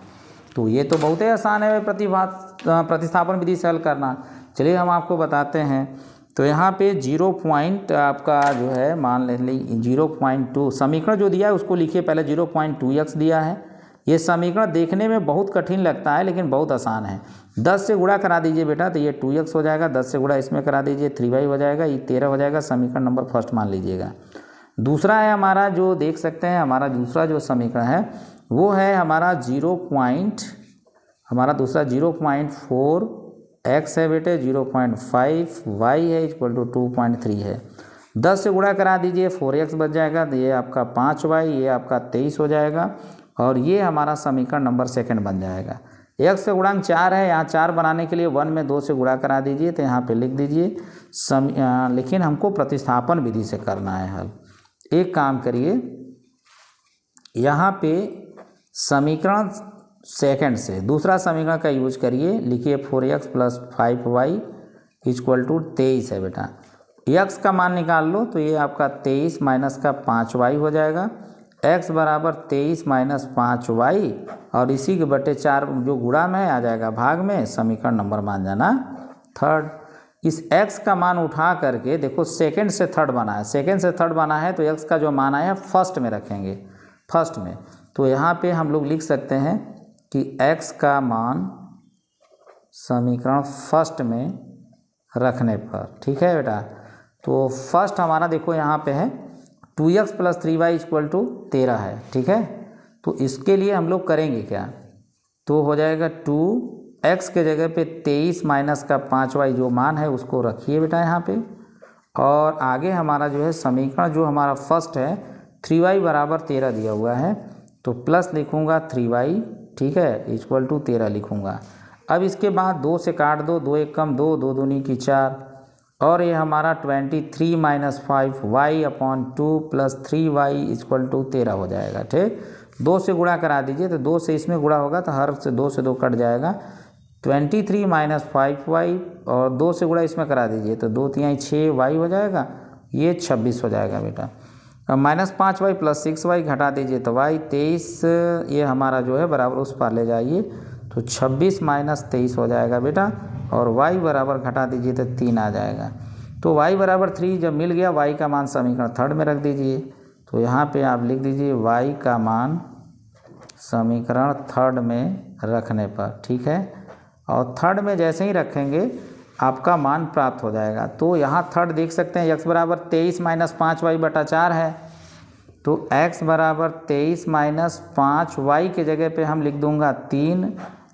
तो ये तो बहुत ही आसान है प्रतिस्थापन विधि से हल करना। चलिए हम आपको बताते हैं। तो यहाँ पे 0 पॉइंट आपका जो है मान ले 0.2 समीकरण जो दिया है उसको लिखिए, पहले 0.2x दिया है। ये समीकरण देखने में बहुत कठिन लगता है लेकिन बहुत आसान है। 10 से गुणा करा दीजिए बेटा तो ये 2x हो जाएगा, 10 से गुणा इसमें करा दीजिए 3y हो जाएगा, ये 13 हो जाएगा। समीकरण नंबर फर्स्ट मान लीजिएगा। दूसरा है हमारा जो देख सकते हैं, हमारा दूसरा जो समीकरण है वो है हमारा 0.4x है बेटे, 0.5y है इक्वल टू 2.3 है। 10 से गुणा करा दीजिए 4x बच जाएगा, तो ये आपका 5y, ये आपका 23 हो जाएगा, और ये हमारा समीकरण नंबर 2 बन जाएगा। x का गुणांक 4 है, यहाँ 4 बनाने के लिए 1 में 2 से गुणा करा दीजिए, तो यहाँ पे लिख दीजिए लेकिन हमको प्रतिस्थापन विधि से करना है हल। एक काम करिए, यहाँ पे समीकरण सेकंड से दूसरा समीकरण का यूज करिए, लिखिए 4x + 5y = 23 है बेटा। x का मान निकाल लो, तो ये आपका 23 माइनस का 5y हो जाएगा। x बराबर 23 माइनस 5y और इसी के बटे 4 जो गुणा में आ जाएगा भाग में, समीकरण नंबर मान जाना थर्ड। इस x का मान उठा करके देखो सेकंड से थर्ड बना है, सेकंड से थर्ड बना है तो x का जो मान आया फर्स्ट में रखेंगे, फर्स्ट में। तो यहाँ पे हम लोग लिख सकते हैं कि x का मान समीकरण फर्स्ट में रखने पर, ठीक है बेटा। तो फर्स्ट हमारा देखो यहाँ पे है 2x + 3y = 13 है, ठीक है। तो इसके लिए हम लोग करेंगे क्या, तो हो जाएगा 2x के जगह पे 23 माइनस का 5y जो मान है उसको रखिए बेटा यहाँ पे, और आगे हमारा जो है समीकरण जो हमारा फर्स्ट है 3y बराबर 13 दिया हुआ है, तो प्लस लिखूँगा 3y, ठीक है, = 13 लिखूँगा। अब इसके बाद 2 से काट दो, 2 1 कम 2, 2 दूनी की 4, और ये हमारा 23 माइनस 5y/2 + 3y = 13 हो जाएगा, ठीक। 2 से गुणा करा दीजिए, तो 2 से इसमें गुणा होगा तो हर से 2 से 2 कट जाएगा। 23 माइनस 5y और 2 से गुणा इसमें करा दीजिए, तो 2 3 6y हो जाएगा, ये 26 हो जाएगा बेटा। अब -5y + 6y घटा दीजिए तो y 23, ये हमारा जो है बराबर उस पर ले जाइए, तो 26 माइनस 23 हो जाएगा बेटा, और y बराबर घटा दीजिए तो 3 आ जाएगा। तो y बराबर 3 जब मिल गया, y का मान समीकरण थर्ड में रख दीजिए। तो यहाँ पे आप लिख दीजिए y का मान समीकरण थर्ड में रखने पर, ठीक है। और थर्ड में जैसे ही रखेंगे आपका मान प्राप्त हो जाएगा। तो यहाँ थर्ड देख सकते हैं x बराबर 23 माइनस 5y/4 है, तो x बराबर 23 माइनस 5y के जगह पे हम लिख दूंगा 3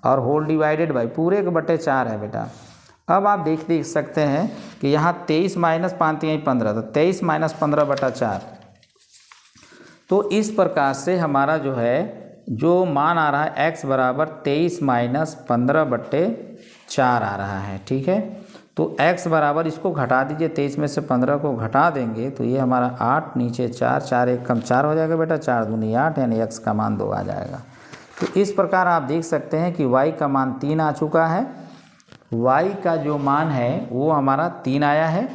और होल डिवाइडेड बाई पूरे के बटे 4 है बेटा। अब आप देख सकते हैं कि यहाँ 23 माइनस 5 3 15, तो 23 माइनस 15/4। तो इस प्रकार से हमारा जो है जो मान आ रहा है x बराबर 23 माइनस 15/4 आ रहा है, ठीक है। तो x बराबर इसको घटा दीजिए, 23 में से 15 को घटा देंगे तो ये हमारा 8 नीचे 4, 4 1 कम 4 हो जाएगा बेटा, 4 दूनी 8, यानी x का मान 2 आ जाएगा। तो इस प्रकार आप देख सकते हैं कि y का मान 3 आ चुका है, y का जो मान है वो हमारा 3 आया है,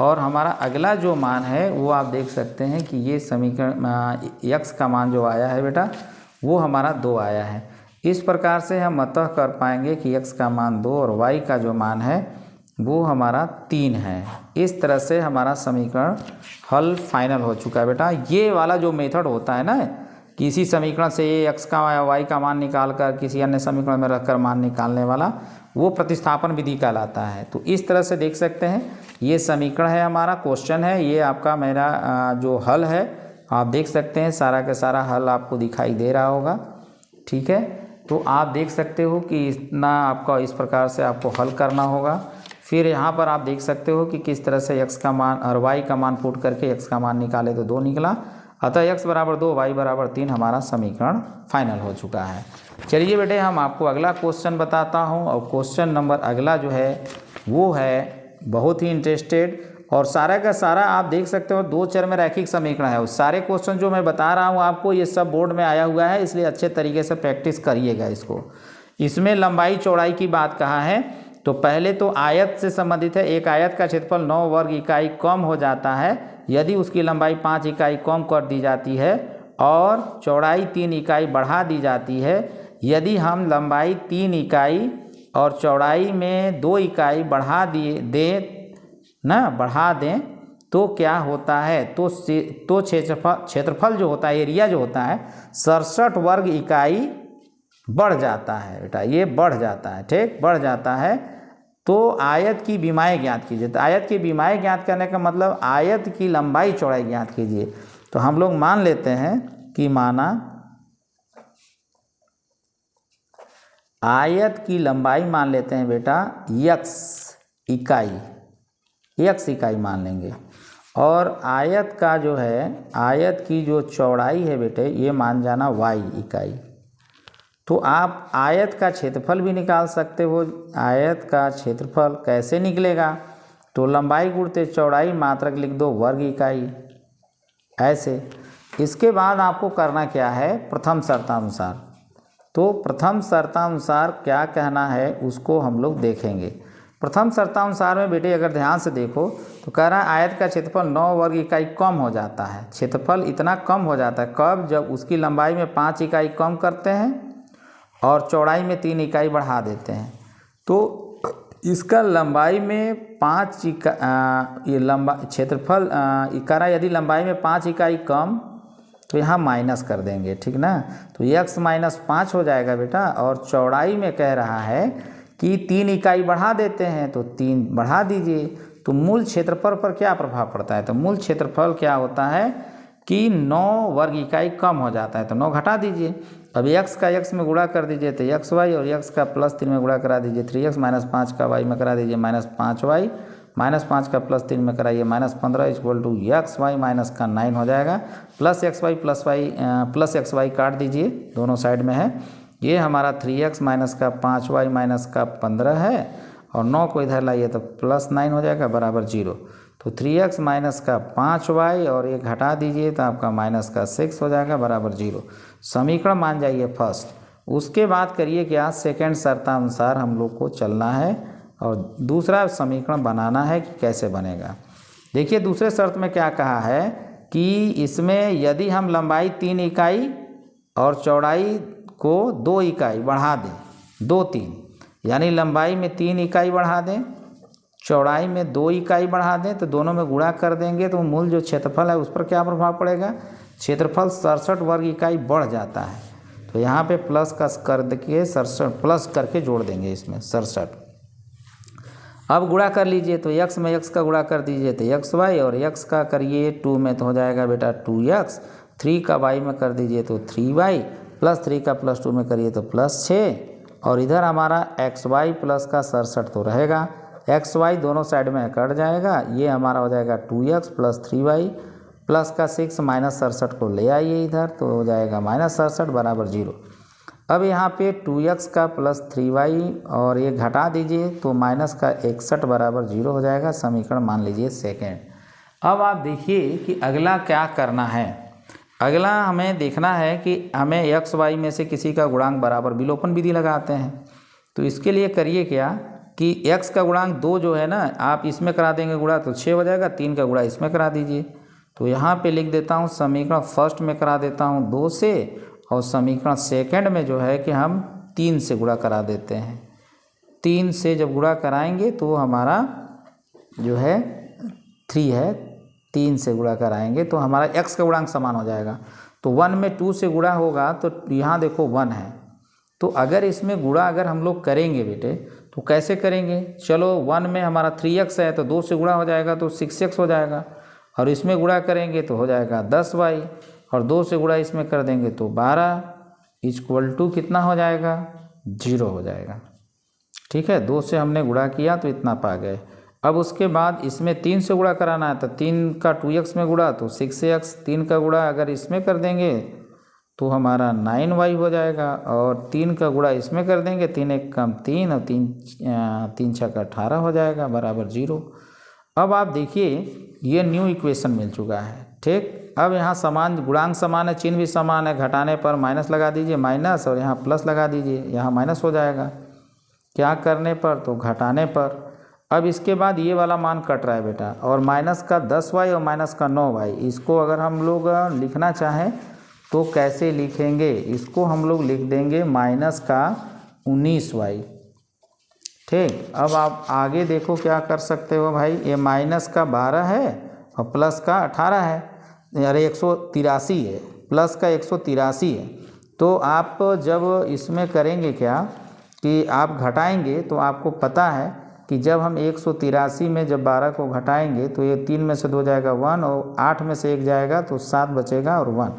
और हमारा अगला जो मान है वो आप देख सकते हैं कि ये समीकरण x का मान जो आया है बेटा वो हमारा 2 आया है। इस प्रकार से हम अतः कर पाएंगे कि x का मान 2 और y का जो मान है वो हमारा 3 है। इस तरह से हमारा समीकरण हल फाइनल हो चुका है बेटा। ये वाला जो मेथड होता है ना, किसी समीकरण से x का या y का मान निकाल कर किसी अन्य समीकरण में रखकर मान निकालने वाला, वो प्रतिस्थापन विधि कहलाता है। तो इस तरह से देख सकते हैं, ये समीकरण है हमारा, क्वेश्चन है, ये आपका मेरा जो हल है आप देख सकते हैं, सारा का सारा हल आपको दिखाई दे रहा होगा, ठीक है। तो आप देख सकते हो कि इतना आपका इस प्रकार से आपको हल करना होगा। फिर यहाँ पर आप देख सकते हो कि किस तरह से x का मान और y का मान पुट करके x का मान निकाले तो 2 निकला, अतः x बराबर 2 y बराबर 3 हमारा समीकरण फाइनल हो चुका है। चलिए बेटे हम आपको अगला क्वेश्चन बताता हूँ, और क्वेश्चन नंबर अगला जो है वो है बहुत ही इंटरेस्टेड, और सारा का सारा आप देख सकते हो 2 चर में रैखिक समीकरण है। उस सारे क्वेश्चन जो मैं बता रहा हूँ आपको ये सब बोर्ड में आया हुआ है, इसलिए अच्छे तरीके से प्रैक्टिस करिएगा इसको। इसमें लंबाई चौड़ाई की बात कहा है, तो पहले तो आयत से संबंधित है। एक आयत का क्षेत्रफल 9 वर्ग इकाई कम हो जाता है यदि उसकी लंबाई 5 इकाई कम कर दी जाती है और चौड़ाई 3 इकाई बढ़ा दी जाती है। यदि हम लंबाई 3 इकाई और चौड़ाई में 2 इकाई बढ़ा दें तो क्या होता है, तो क्षेत्रफल जो होता है, एरिया जो होता है 67 वर्ग इकाई बढ़ जाता है बेटा, ये बढ़ जाता है, ठीक, बढ़ जाता है। तो आयत की विमाएँ ज्ञात कीजिए। तो आयत की विमाएँ ज्ञात करने का मतलब आयत की लंबाई चौड़ाई ज्ञात कीजिए। तो हम लोग मान लेते हैं कि माना आयत की लंबाई मान लेते हैं बेटा x इकाई मान लेंगे, और आयत का जो है आयत की जो चौड़ाई है बेटे ये मान जाना y इकाई। तो आप आयत का क्षेत्रफल भी निकाल सकते हो। आयत का क्षेत्रफल कैसे निकलेगा? तो लंबाई गुणते चौड़ाई मात्रक लिख दो वर्ग इकाई, ऐसे। इसके बाद आपको करना क्या है, प्रथम शर्तानुसार। तो प्रथम शर्तानुसार क्या कहना है उसको हम लोग देखेंगे। प्रथम शर्तानुसार में बेटे अगर ध्यान से देखो तो कह रहा है आयत का क्षेत्रफल 9 वर्ग इकाई कम हो जाता है। क्षेत्रफल इतना कम हो जाता है कब? जब उसकी लंबाई में 5 इकाई कम करते हैं और चौड़ाई में 3 इकाई बढ़ा देते हैं। तो इसका लंबाई में 5 ये लंबा क्षेत्रफल इकारा यदि लंबाई में 5 इकाई कम तो यहाँ माइनस कर देंगे, ठीक ना। तो x माइनस 5 हो जाएगा बेटा। और चौड़ाई में कह रहा है कि 3 इकाई बढ़ा देते हैं तो 3 बढ़ा दीजिए। तो मूल क्षेत्रफल पर क्या प्रभाव पड़ता है? तो मूल क्षेत्रफल क्या होता है कि 9 वर्ग इकाई कम हो जाता है, तो 9 घटा दीजिए। अब x का x में गुणा कर दीजिए तो xy, और x का +3 में गुणा करा दीजिए 3x, -5 का y में करा दीजिए -5y, -5 का +3 में कराइए -15 इक्वल टू xy माइनस का 9 हो जाएगा। प्लस xy काट दीजिए, दोनों साइड में है। ये हमारा 3x माइनस का 5y माइनस का 15 है, और 9 को इधर लाइए तो +9 हो जाएगा बराबर 0। तो 3x माइनस का 5y और ये घटा दीजिए तो आपका माइनस का 6 हो जाएगा बराबर 0। समीकरण मान जाइए फर्स्ट। उसके बाद करिए क्या, सेकंड शर्तानुसार हम लोग को चलना है और दूसरा समीकरण बनाना है कि कैसे बनेगा। देखिए दूसरे शर्त में क्या कहा है कि इसमें यदि हम लंबाई 3 इकाई और चौड़ाई को 2 इकाई बढ़ा दें, 2-3, यानी लंबाई में 3 इकाई बढ़ा दें, चौड़ाई में 2 इकाई बढ़ा दें, तो दोनों में गुणा कर देंगे तो मूल जो क्षेत्रफल है उस पर क्या प्रभाव पड़ेगा? क्षेत्रफल 67 वर्ग इकाई बढ़ जाता है। तो यहाँ पे प्लस का कर के 67 प्लस करके जोड़ देंगे इसमें 67। अब गुणा कर लीजिए तो x में x का गुणा कर दीजिए तो xy, और x का करिए 2 में तो हो जाएगा बेटा 2x, 3 का y में कर दीजिए तो 3y, +3 का +2 में करिए तो +6, और इधर हमारा xy प्लस का 67 तो रहेगा। xy दोनों साइड में कट जाएगा, ये हमारा हो जाएगा 2x + 3y प्लस का 6 माइनस 67 को ले आइए इधर तो हो जाएगा -67 बराबर 0। अब यहाँ पे 2x का +3y और ये घटा दीजिए तो माइनस का 61 बराबर 0 हो जाएगा। समीकरण मान लीजिए सेकेंड। अब आप देखिए कि अगला क्या करना है। अगला हमें देखना है कि हमें x y में से किसी का गुणांक बराबर विलोपन विधि लगाते हैं। तो इसके लिए करिए क्या कि x का गुणांक 2 जो है ना, आप इसमें करा देंगे गुणा तो 6 हो जाएगा, 3 का गुणा इसमें करा दीजिए। तो यहाँ पे लिख देता हूँ समीकरण फर्स्ट में करा देता हूँ 2 से, और समीकरण सेकंड में जो है कि हम 3 से गुणा करा देते हैं। 3 से जब गुणा कराएंगे तो हमारा जो है 3 है, 3 से गुणा कराएंगे तो हमारा x का गुणांक समान हो जाएगा। तो 1 में 2 से गुणा होगा तो यहाँ देखो 1 है। तो अगर इसमें गुणा अगर हम लोग करेंगे बेटे तो कैसे करेंगे? चलो 1 में हमारा 3x है तो 2 से गुणा हो जाएगा तो 6x हो जाएगा, और इसमें गुणा करेंगे तो हो जाएगा 10y, और 2 से गुणा इसमें कर देंगे तो 12 इक्वल टू कितना हो जाएगा? 0 हो जाएगा। ठीक है, 2 से हमने गुणा किया तो इतना पा गए। अब उसके बाद इसमें 3 से गुणा कराना है तो 3 का 2x में गुणा तो 6x, 3 का गुणा अगर इसमें कर देंगे तो हमारा 9y हो जाएगा, और 3 का गुणा इसमें कर देंगे 3 1 कम 3 और 3 6 18 हो जाएगा बराबर 0। अब आप देखिए ये न्यू इक्वेशन मिल चुका है। ठीक, अब यहाँ समान गुणांक समान है, चिन्ह भी समान है, घटाने पर माइनस लगा दीजिए माइनस, और यहाँ प्लस लगा दीजिए, यहाँ माइनस हो जाएगा। क्या करने पर? तो घटाने पर। अब इसके बाद ये वाला मान कट रहा है बेटा, और माइनस का 10y और माइनस का 9y, इसको अगर हम लोग लिखना चाहें तो कैसे लिखेंगे? इसको हम लोग लिख देंगे माइनस का 19y। ठीक, अब आप आगे देखो क्या कर सकते हो भाई। ये माइनस का 12 है और प्लस का 18 है, अरे 183 है, प्लस का 183 है। तो आप जब इसमें करेंगे क्या कि आप घटाएंगे तो आपको पता है कि जब हम 183 में जब 12 को घटाएंगे तो ये 3 में से 2 जाएगा 1, और 8 में से 1 जाएगा तो 7 बचेगा और 1,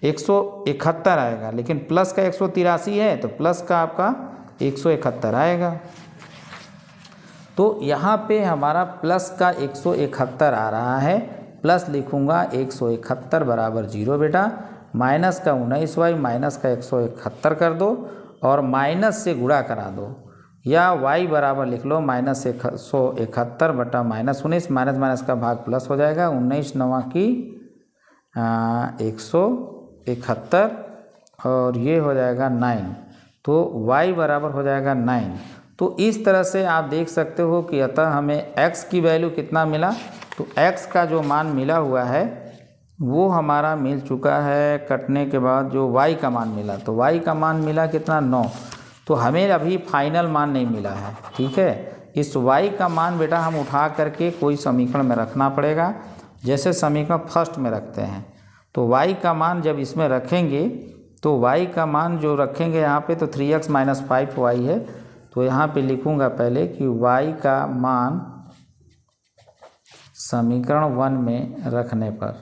171 आएगा। लेकिन प्लस का 183 है तो प्लस का आपका 171 आएगा। तो यहाँ पे हमारा प्लस का 171 आ रहा है, प्लस लिखूँगा 171 बराबर 0 बेटा। माइनस का 19y माइनस का 171 कर दो, और माइनस से गुणा करा दो, या y बराबर लिख लो -171 बटा -19, माइनस माइनस का भाग प्लस हो जाएगा, 19 9 की 171 और ये हो जाएगा 9, तो y बराबर हो जाएगा 9। तो इस तरह से आप देख सकते हो कि अतः हमें x की वैल्यू कितना मिला, तो x का जो मान मिला हुआ है वो हमारा मिल चुका है कटने के बाद जो y का मान मिला, तो y का मान मिला कितना 9। तो हमें अभी फाइनल मान नहीं मिला है, ठीक है। इस y का मान बेटा हम उठा करके कोई समीकरण में रखना पड़ेगा। जैसे समीकरण फर्स्ट में रखते हैं तो y का मान जब इसमें रखेंगे तो y का मान जो रखेंगे यहाँ पे तो 3x - 5y है, तो यहाँ पे लिखूँगा पहले कि y का मान समीकरण 1 में रखने पर,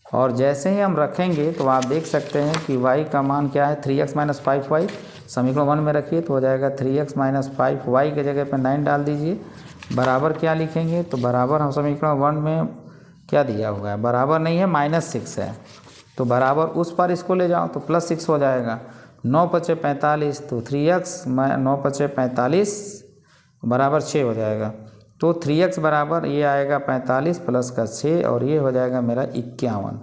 और जैसे ही हम रखेंगे तो आप देख सकते हैं कि y का मान क्या है 3x - 5y, समीकरण 1 में रखिए तो हो जाएगा 3x - 5y के जगह पे 9 डाल दीजिए, बराबर क्या लिखेंगे, तो बराबर हम समीकरण 1 में क्या दिया हुआ है, बराबर नहीं है -6 है, तो बराबर उस पर इसको ले जाओ तो +6 हो जाएगा। 9 × 5 = 45, तो 3x 9 × 5 = 45 बराबर 6 हो जाएगा, तो 3x बराबर ये आएगा 45 प्लस का 6 और ये हो जाएगा मेरा 51।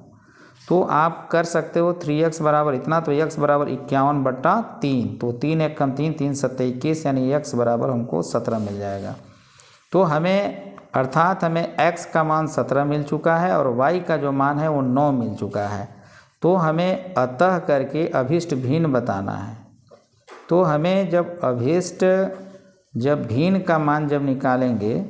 तो आप कर सकते हो 3x बराबर इतना, तो x बराबर 51/3, तो 3 1 कम 3 3 7 21, यानी x बराबर हमको 17 मिल जाएगा। तो हमें अर्थात हमें x का मान 17 मिल चुका है और y का जो मान है वो 9 मिल चुका है। तो हमें अतः करके अभीष्ट भिन्न बताना है। तो हमें जब भिन्न का मान जब निकालेंगे,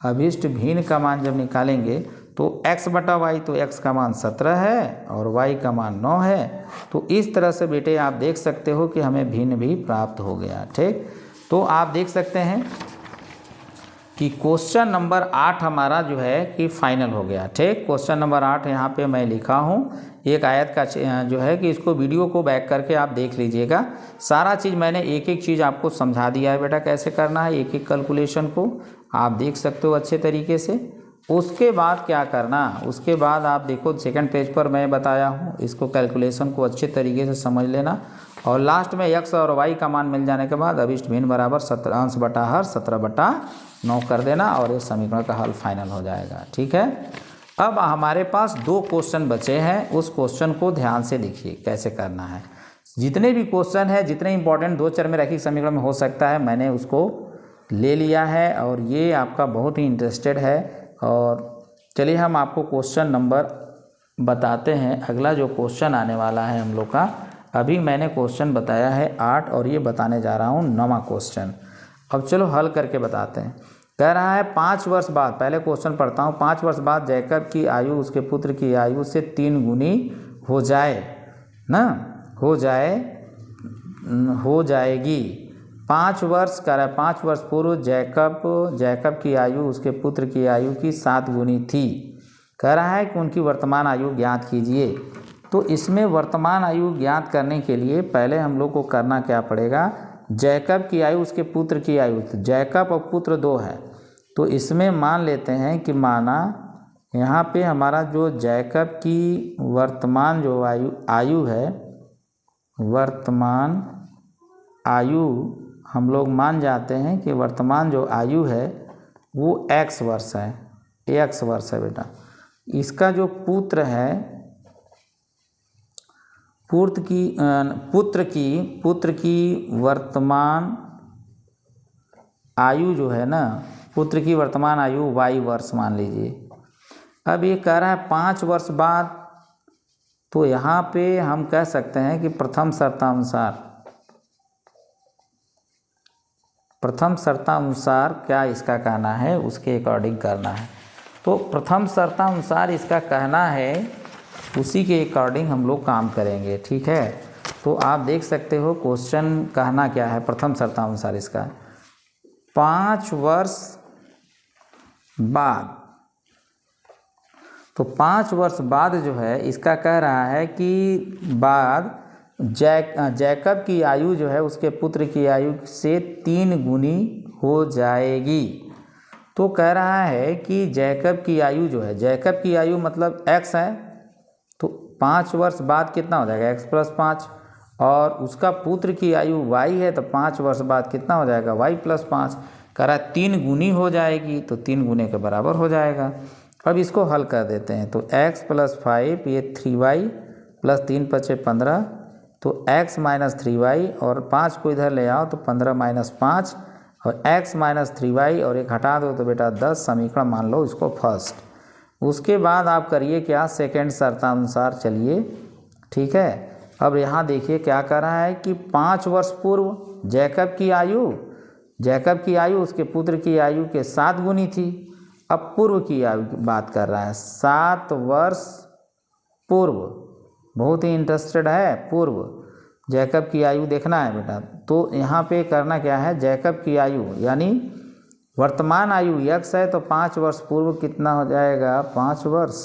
अभीष्ट भिन्न का मान जब निकालेंगे तो x बटा y, तो x का मान 17 है और y का मान 9 है। तो इस तरह से बेटे आप देख सकते हो कि हमें भिन्न भी प्राप्त हो गया, ठीक। तो आप देख सकते हैं कि क्वेश्चन नंबर 8 हमारा जो है कि फाइनल हो गया, ठीक। क्वेश्चन नंबर 8 यहाँ पे मैं लिखा हूँ, एक आयत का जो है कि इसको वीडियो को बैक करके आप देख लीजिएगा। सारा चीज़ मैंने एक एक चीज़ आपको समझा दिया है बेटा, कैसे करना है एक एक कैलकुलेशन को आप देख सकते हो अच्छे तरीके से। उसके बाद क्या करना, उसके बाद आप देखो सेकंड पेज पर मैं बताया हूँ, इसको कैलकुलेशन को अच्छे तरीके से समझ लेना, और लास्ट में x और y का मान मिल जाने के बाद अभीष्ट भिन्न बराबर 17/9 कर देना और ये समीकरण का हल फाइनल हो जाएगा, ठीक है। अब हमारे पास 2 क्वेश्चन बचे हैं, उस क्वेश्चन को ध्यान से देखिए कैसे करना है। जितने भी क्वेश्चन है, जितने इंपॉर्टेंट 2 चर में रैखिक समीकरण में हो सकता है, मैंने उसको ले लिया है और ये आपका बहुत ही इंटरेस्टेड है। और चलिए हम आपको क्वेश्चन नंबर बताते हैं। अगला जो क्वेश्चन आने वाला है हम लोग का, अभी मैंने क्वेश्चन बताया है 8 और ये बताने जा रहा हूँ 9वां क्वेश्चन। अब चलो हल करके बताते हैं। कह रहा है 5 वर्ष बाद, पहले क्वेश्चन पढ़ता हूँ, 5 वर्ष बाद जैकब की आयु उसके पुत्र की आयु से 3 गुनी हो जाए ना, हो जाएगी। 5 वर्ष कह रहा है 5 वर्ष पूर्व जैकब की आयु उसके पुत्र की आयु की 7 गुनी थी। कह रहा है कि उनकी वर्तमान आयु ज्ञात कीजिए। तो इसमें वर्तमान आयु ज्ञात करने के लिए पहले हम लोग को करना क्या पड़ेगा, जैकब की आयु उसके पुत्र की आयु, तो जैकब और पुत्र 2 है, तो इसमें मान लेते हैं कि माना यहाँ पे हमारा जो जैकब की वर्तमान जो आयु है, वर्तमान आयु हम लोग मान जाते हैं कि वर्तमान जो आयु है वो x वर्ष है, x वर्ष है बेटा। इसका जो पुत्र है, पुत्र की वर्तमान आयु जो है ना, पुत्र की वर्तमान आयु y वर्ष मान लीजिए। अब ये कह रहा है 5 वर्ष बाद, तो यहाँ पे हम कह सकते हैं कि प्रथम शर्तानुसार क्या इसका कहना है उसके अकॉर्डिंग करना है। तो प्रथम शर्तानुसार इसका कहना है, उसी के अकॉर्डिंग हम लोग काम करेंगे, ठीक है। तो आप देख सकते हो क्वेश्चन कहना क्या है प्रथम शर्तानुसार इसका, 5 वर्ष बाद। तो 5 वर्ष बाद जो है इसका कह रहा है कि बाद जैकब की आयु जो है उसके पुत्र की आयु से 3 गुनी हो जाएगी। तो कह रहा है कि जैकब की आयु जो है, जैकब की आयु मतलब x है, तो 5 वर्ष बाद कितना हो जाएगा x + 5, और उसका पुत्र की आयु y है, तो 5 वर्ष बाद कितना हो जाएगा y + 5। कह रहा है 3 गुनी हो जाएगी, तो 3 गुने के बराबर हो जाएगा। अब इसको हल कर देते हैं, तो x + 5 ये 3y + 3 × 5 = 15, तो x - 3y और 5 को इधर ले आओ तो 15 - 5 और x - 3y और एक हटा दो तो बेटा 10। समीकरण मान लो इसको फर्स्ट। उसके बाद आप करिए क्या, सेकेंड शर्तानुसार चलिए, ठीक है। अब यहाँ देखिए क्या कर रहा है कि 5 वर्ष पूर्व जैकब की आयु उसके पुत्र की आयु के 7 गुनी थी। अब पूर्व की आयु की बात कर रहा है, 7 वर्ष पूर्व, बहुत ही इंटरेस्टेड है, पूर्व जैकब की आयु देखना है बेटा। तो यहाँ पे करना क्या है, जैकब की आयु यानी वर्तमान आयु x है, तो 5 वर्ष पूर्व कितना हो जाएगा, 5 वर्ष,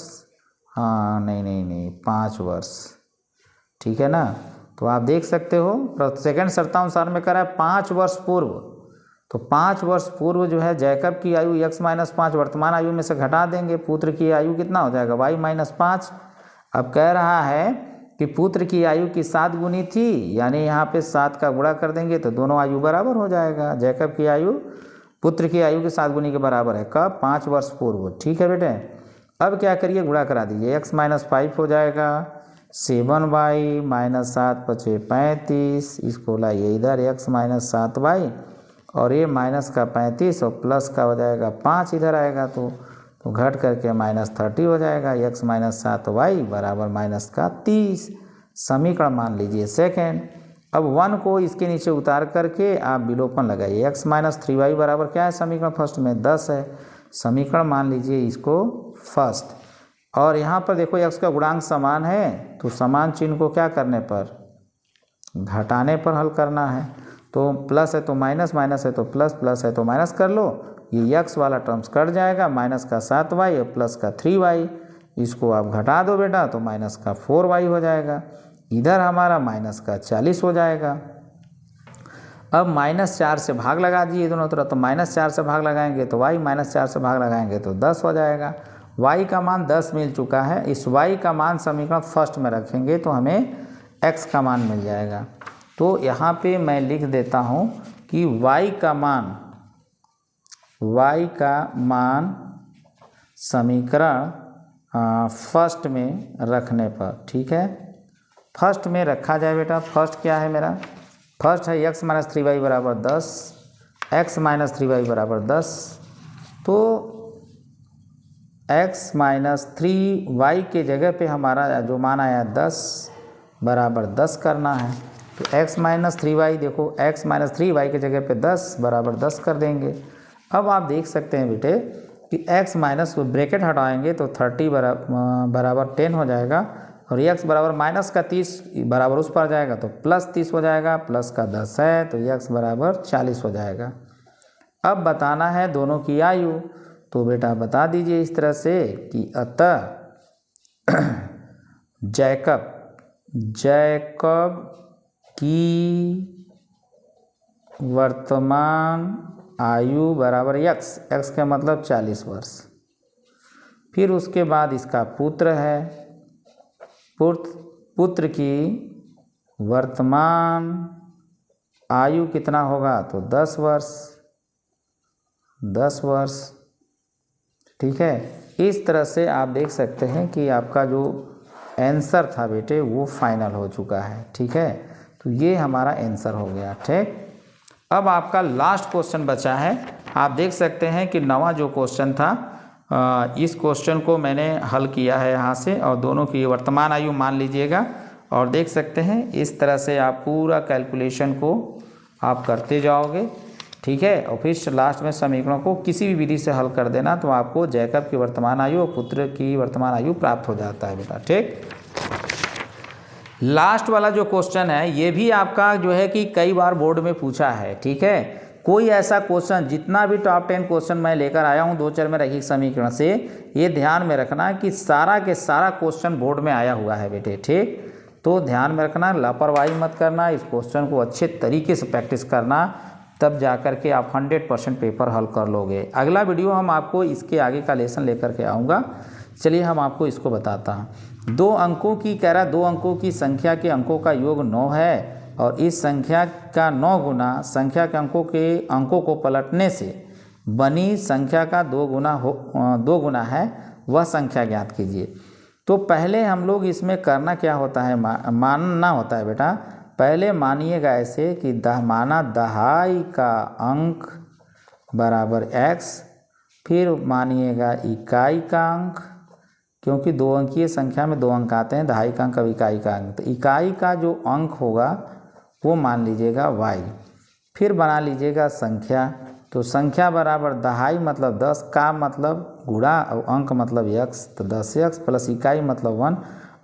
हाँ नहीं 5 वर्ष, ठीक है ना। तो आप देख सकते हो सेकेंड शर्तानुसार में करा है 5 वर्ष पूर्व, तो 5 वर्ष पूर्व जो है जैकब की आयु x - 5 वर्तमान आयु में से घटा देंगे, पुत्र की आयु कितना हो जाएगा y - 5। अब कह रहा है कि पुत्र की आयु की 7 गुनी थी, यानी यहाँ पे 7 का गुणा कर देंगे तो दोनों आयु बराबर हो जाएगा। जैकब की आयु पुत्र की आयु के 7 गुनी के बराबर है, कब, 5 वर्ष पूर्व, ठीक है बेटे। अब क्या करिए, गुणा करा दीजिए, x - 5 हो जाएगा 7y - 7 × 5 = 35, इसको लाइए इधर x - 7y और ये माइनस का 35 और प्लस का हो जाएगा 5 इधर आएगा, तो घट करके -30 हो जाएगा। x - 7y बराबर -30। समीकरण मान लीजिए सेकेंड। अब 1 को इसके नीचे उतार करके आप विलोपन लगाइए, x - 3y बराबर क्या है, समीकरण फर्स्ट में 10 है। समीकरण मान लीजिए इसको फर्स्ट। और यहाँ पर देखो x का गुणांक समान है, तो समान चिन्ह को क्या करने पर, घटाने पर हल करना है। तो प्लस है तो माइनस, माइनस है तो प्लस, प्लस है तो माइनस कर लो, ये x वाला टर्म्स कट जाएगा, माइनस का 7y और प्लस का 3y, इसको आप घटा दो बेटा तो माइनस का 4y हो जाएगा। इधर हमारा माइनस का 40 हो जाएगा। अब -4 से भाग लगा दिए दोनों तरफ, तो -4 से भाग लगाएंगे तो y, -4 से भाग लगाएंगे तो 10 हो जाएगा। y का मान 10 मिल चुका है, इस y का मान समीकरण फर्स्ट में रखेंगे तो हमें x का मान मिल जाएगा। तो यहाँ पे मैं लिख देता हूँ कि y का मान समीकरण फर्स्ट में रखने पर, ठीक है, फर्स्ट में रखा जाए बेटा। फर्स्ट क्या है मेरा, फर्स्ट है x - 3y बराबर 10, x - 3y बराबर 10, तो x - 3y के जगह पे हमारा जो मान आया 10 बराबर 10 करना है। तो x - 3y देखो, x - 3y के जगह पे 10 बराबर 10 कर देंगे। अब आप देख सकते हैं बेटे कि x माइनस ब्रैकेट हटाएंगे तो 30 बराबर 10 हो जाएगा, और x बराबर -30 बराबर उस पर जाएगा तो +30 हो जाएगा, प्लस का 10 है तो x बराबर 40 हो जाएगा। अब बताना है दोनों की आयु, तो बेटा बता दीजिए इस तरह से कि अतः जैकब की वर्तमान आयु बराबर x का मतलब 40 वर्ष। फिर उसके बाद इसका पुत्र है, पुत्र की वर्तमान आयु कितना होगा, तो 10 वर्ष, ठीक है। इस तरह से आप देख सकते हैं कि आपका जो आंसर था बेटे वो फाइनल हो चुका है, ठीक है। तो ये हमारा आंसर हो गया, ठीक। अब आपका लास्ट क्वेश्चन बचा है। आप देख सकते हैं कि 9वां जो क्वेश्चन था, इस क्वेश्चन को मैंने हल किया है यहाँ से, और दोनों की वर्तमान आयु मान लीजिएगा और देख सकते हैं इस तरह से आप पूरा कैलकुलेशन को आप करते जाओगे, ठीक है। और फिर लास्ट में समीकरणों को किसी भी विधि से हल कर देना, तो आपको जैकब की वर्तमान आयु और पुत्र की वर्तमान आयु प्राप्त हो जाता है बेटा, ठीक। लास्ट वाला जो क्वेश्चन है ये भी आपका जो है कि कई बार बोर्ड में पूछा है, ठीक है। कोई ऐसा क्वेश्चन, जितना भी टॉप 10 क्वेश्चन मैं लेकर आया हूँ 2 चर में रैखिक समीकरण से, ये ध्यान में रखना कि सारा के सारा क्वेश्चन बोर्ड में आया हुआ है बेटे, ठीक। तो ध्यान में रखना, लापरवाही मत करना, इस क्वेश्चन को अच्छे तरीके से प्रैक्टिस करना, तब जा कर के आप 100% पेपर हल कर लोगे। अगला वीडियो हम आपको इसके आगे का लेसन लेकर के आऊँगा। चलिए हम आपको इसको बताता हूँ। 2 अंकों की कह रहा 2 अंकों की संख्या के अंकों का योग 9 है और इस संख्या का 9 गुना संख्या के अंकों को पलटने से बनी संख्या का 2 गुना है, वह संख्या ज्ञात कीजिए। तो पहले हम लोग इसमें करना क्या होता है, मानना होता है बेटा। पहले मानिएगा ऐसे कि माना दहाई का अंक बराबर x, फिर मानिएगा इकाई का अंक, क्योंकि 2 अंकीय संख्या में 2 अंक आते हैं, दहाई का अंक अब इकाई का अंक। तो इकाई का जो अंक होगा वो मान लीजिएगा y, फिर बना लीजिएगा संख्या। तो संख्या बराबर दहाई मतलब 10 का मतलब गुणा और अंक मतलब x, तो 10x प्लस इकाई मतलब 1,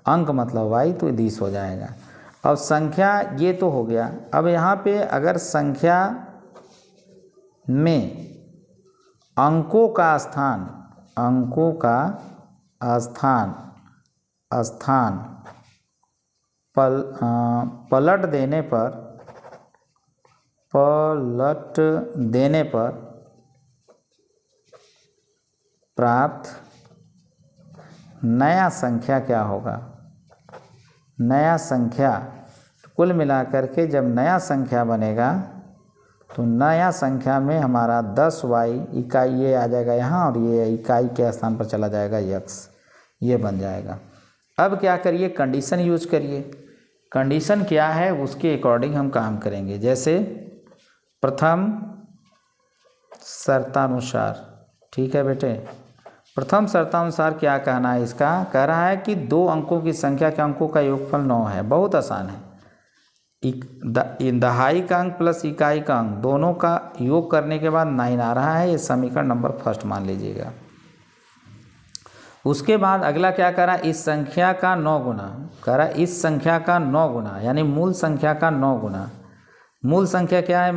अंक मतलब y, तो 20 हो जाएगा। अब संख्या ये तो हो गया। अब यहाँ पे अगर संख्या में अंकों का स्थान पलट देने पर प्राप्त नया संख्या क्या होगा, नया संख्या कुल मिलाकर के जब नया संख्या बनेगा तो नया संख्या में हमारा 10y इकाई ये आ जाएगा यहाँ, और ये इकाई के स्थान पर चला जाएगा x, ये बन जाएगा। अब क्या करिए, कंडीशन यूज करिए। कंडीशन क्या है उसके अकॉर्डिंग हम काम करेंगे। जैसे प्रथम शर्तानुसार, ठीक है बेटे, प्रथम शर्तानुसार क्या कहना है इसका, कह रहा है कि 2 अंकों की संख्या के अंकों का योगफल 9 है। बहुत आसान है। दहाई का अंक प्लस इकाई का अंक दोनों का योग करने के बाद 9 आ रहा है, ये समीकरण नंबर फर्स्ट मान लीजिएगा। उसके बाद अगला क्या करा, इस संख्या का 9 गुना, करा इस संख्या का 9 गुना, यानी मूल संख्या का 9 गुना। मूल संख्या क्या है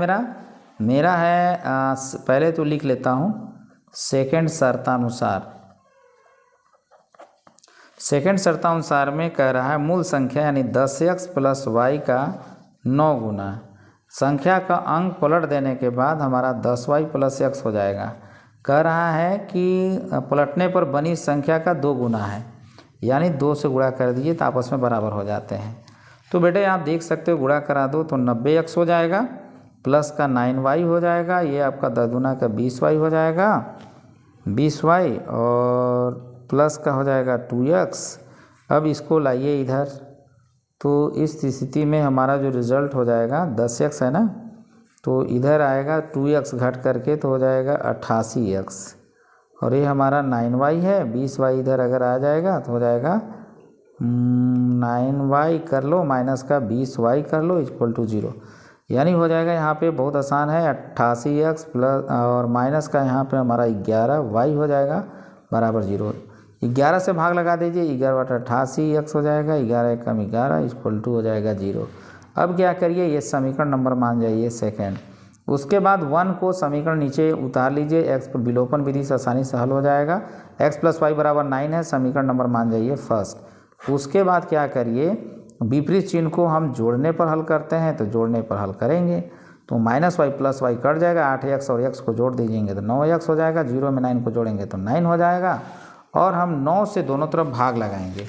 मेरा है पहले तो लिख लेता हूँ, सेकंड शर्तानुसार में कह रहा है मूल संख्या यानी 10x प्लस y का 9 गुना, संख्या का अंक पलट देने के बाद हमारा 10y प्लस x हो जाएगा। कह रहा है कि पलटने पर बनी संख्या का 2 गुना है, यानी 2 से गुणा कर दीजिए तो आपस में बराबर हो जाते हैं। तो बेटे आप देख सकते हो, गुणा करा दो तो 90x हो जाएगा, प्लस का 9y हो जाएगा, ये आपका 10 गुना का 20y हो जाएगा, 20y और प्लस का हो जाएगा 2x। अब इसको लाइए इधर, तो इस स्थिति में हमारा जो रिज़ल्ट हो जाएगा 10x है ना, तो इधर आएगा 2x घट करके तो हो जाएगा 88x, और ये हमारा 9y है, 20y इधर अगर आ जाएगा तो हो जाएगा 9y कर लो माइनस का 20y कर लो इक्वल टू 0, यानी हो जाएगा यहाँ पे बहुत आसान है 88x प्लस और माइनस का यहाँ पे हमारा 11y हो जाएगा बराबर 0। 11 से भाग लगा दीजिए, 11/88x हो जाएगा, 11 कम 11 इक्वल टू हो जाएगा 0। अब क्या करिए, ये समीकरण नंबर मान जाइए सेकेंड। उसके बाद 1 को समीकरण नीचे उतार लीजिए, x पर विलोपन विधि से आसानी से हल हो जाएगा। x प्लस वाई बराबर 9 है, समीकरण नंबर मान जाइए फर्स्ट। उसके बाद क्या करिए, विपरीत चिन्ह को हम जोड़ने पर हल करते हैं, तो जोड़ने पर हल करेंगे तो -y प्लस वाई कट जाएगा, 8x और x को जोड़ दीजिएंगे तो 9x हो जाएगा, 0 में 9 को जोड़ेंगे तो 9 हो जाएगा, और हम 9 से दोनों तरफ भाग लगाएंगे।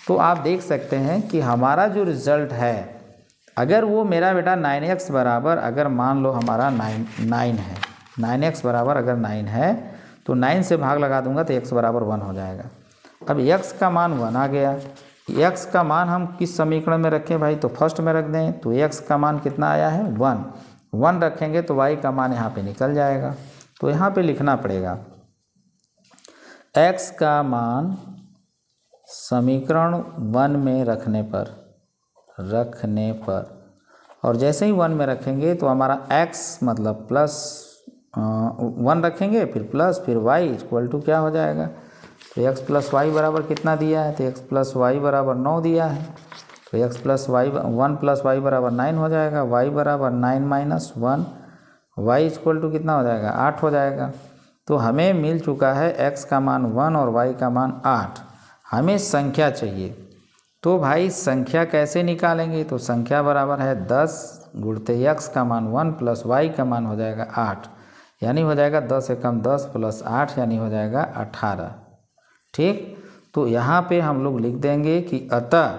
तो आप देख सकते हैं कि हमारा जो रिज़ल्ट है, अगर वो मेरा बेटा 9x बराबर अगर मान लो हमारा 9 है, 9x बराबर अगर 9 है तो 9 से भाग लगा दूंगा तो x बराबर 1 हो जाएगा। अब x का मान 1 आ गया, x का मान हम किस समीकरण में रखें भाई, तो फर्स्ट में रख दें, तो x का मान कितना आया है 1 रखेंगे तो y का मान यहाँ पे निकल जाएगा। तो यहाँ पे लिखना पड़ेगा x का मान समीकरण 1 में रखने पर और जैसे ही 1 में रखेंगे तो हमारा x मतलब प्लस 1 रखेंगे, फिर प्लस, फिर y इक्वल टू क्या हो जाएगा, तो x प्लस वाई बराबर कितना दिया है, तो x प्लस वाई बराबर 9 दिया है, तो x plus Y 1 plus Y बराबर 9 हो जाएगा, y बराबर 9 माइनस 1, y इक्वल टू कितना हो जाएगा 8 हो जाएगा। तो हमें मिल चुका है x का मान 1 और y का मान 8। हमें संख्या चाहिए, तो भाई संख्या कैसे निकालेंगे, तो संख्या बराबर है 10 गुणते x का मान 1 प्लस y का मान हो जाएगा 8, यानी हो जाएगा 10 एकम 10 प्लस 8 यानी हो जाएगा 18। ठीक, तो यहाँ पे हम लोग लिख देंगे कि अतः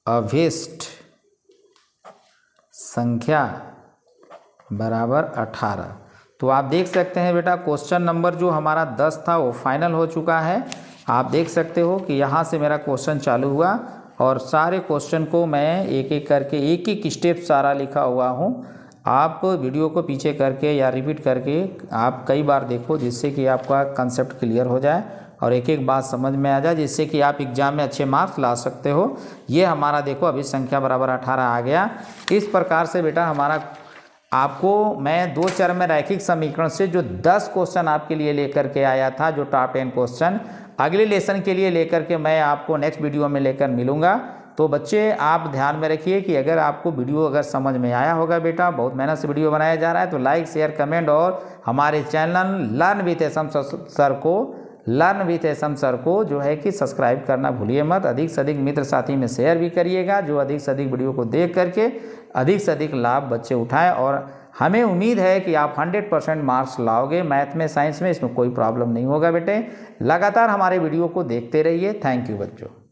अभिष्ट संख्या बराबर 18। तो आप देख सकते हैं बेटा क्वेश्चन नंबर जो हमारा 10 था वो फाइनल हो चुका है। आप देख सकते हो कि यहाँ से मेरा क्वेश्चन चालू हुआ और सारे क्वेश्चन को मैं एक एक करके एक एक स्टेप सारा लिखा हुआ हूँ। आप वीडियो को पीछे करके या रिपीट करके आप कई बार देखो, जिससे कि आपका कंसेप्ट क्लियर हो जाए और एक एक बात समझ में आ जाए, जिससे कि आप एग्जाम में अच्छे मार्क्स ला सकते हो। ये हमारा देखो अभी संख्या बराबर 18 आ गया। इस प्रकार से बेटा हमारा आपको मैं 2 चर में रैखिक समीकरण से जो 10 क्वेश्चन आपके लिए लेकर के आया था, जो टॉप 10 क्वेश्चन अगले लेसन के लिए लेकर के मैं आपको नेक्स्ट वीडियो में लेकर मिलूंगा। तो बच्चे आप ध्यान में रखिए कि अगर आपको वीडियो अगर समझ में आया होगा बेटा, बहुत मेहनत से वीडियो बनाया जा रहा है, तो लाइक शेयर कमेंट और हमारे channel learn with SM sir को जो है कि सब्सक्राइब करना भूलिए मत। अधिक से अधिक मित्र साथी में शेयर भी करिएगा, जो अधिक से अधिक वीडियो को देख करके अधिक से अधिक लाभ बच्चे उठाएं। और हमें उम्मीद है कि आप 100% मार्क्स लाओगे मैथ में, साइंस में, इसमें कोई प्रॉब्लम नहीं होगा बेटे। लगातार हमारे वीडियो को देखते रहिए। थैंक यू बच्चों।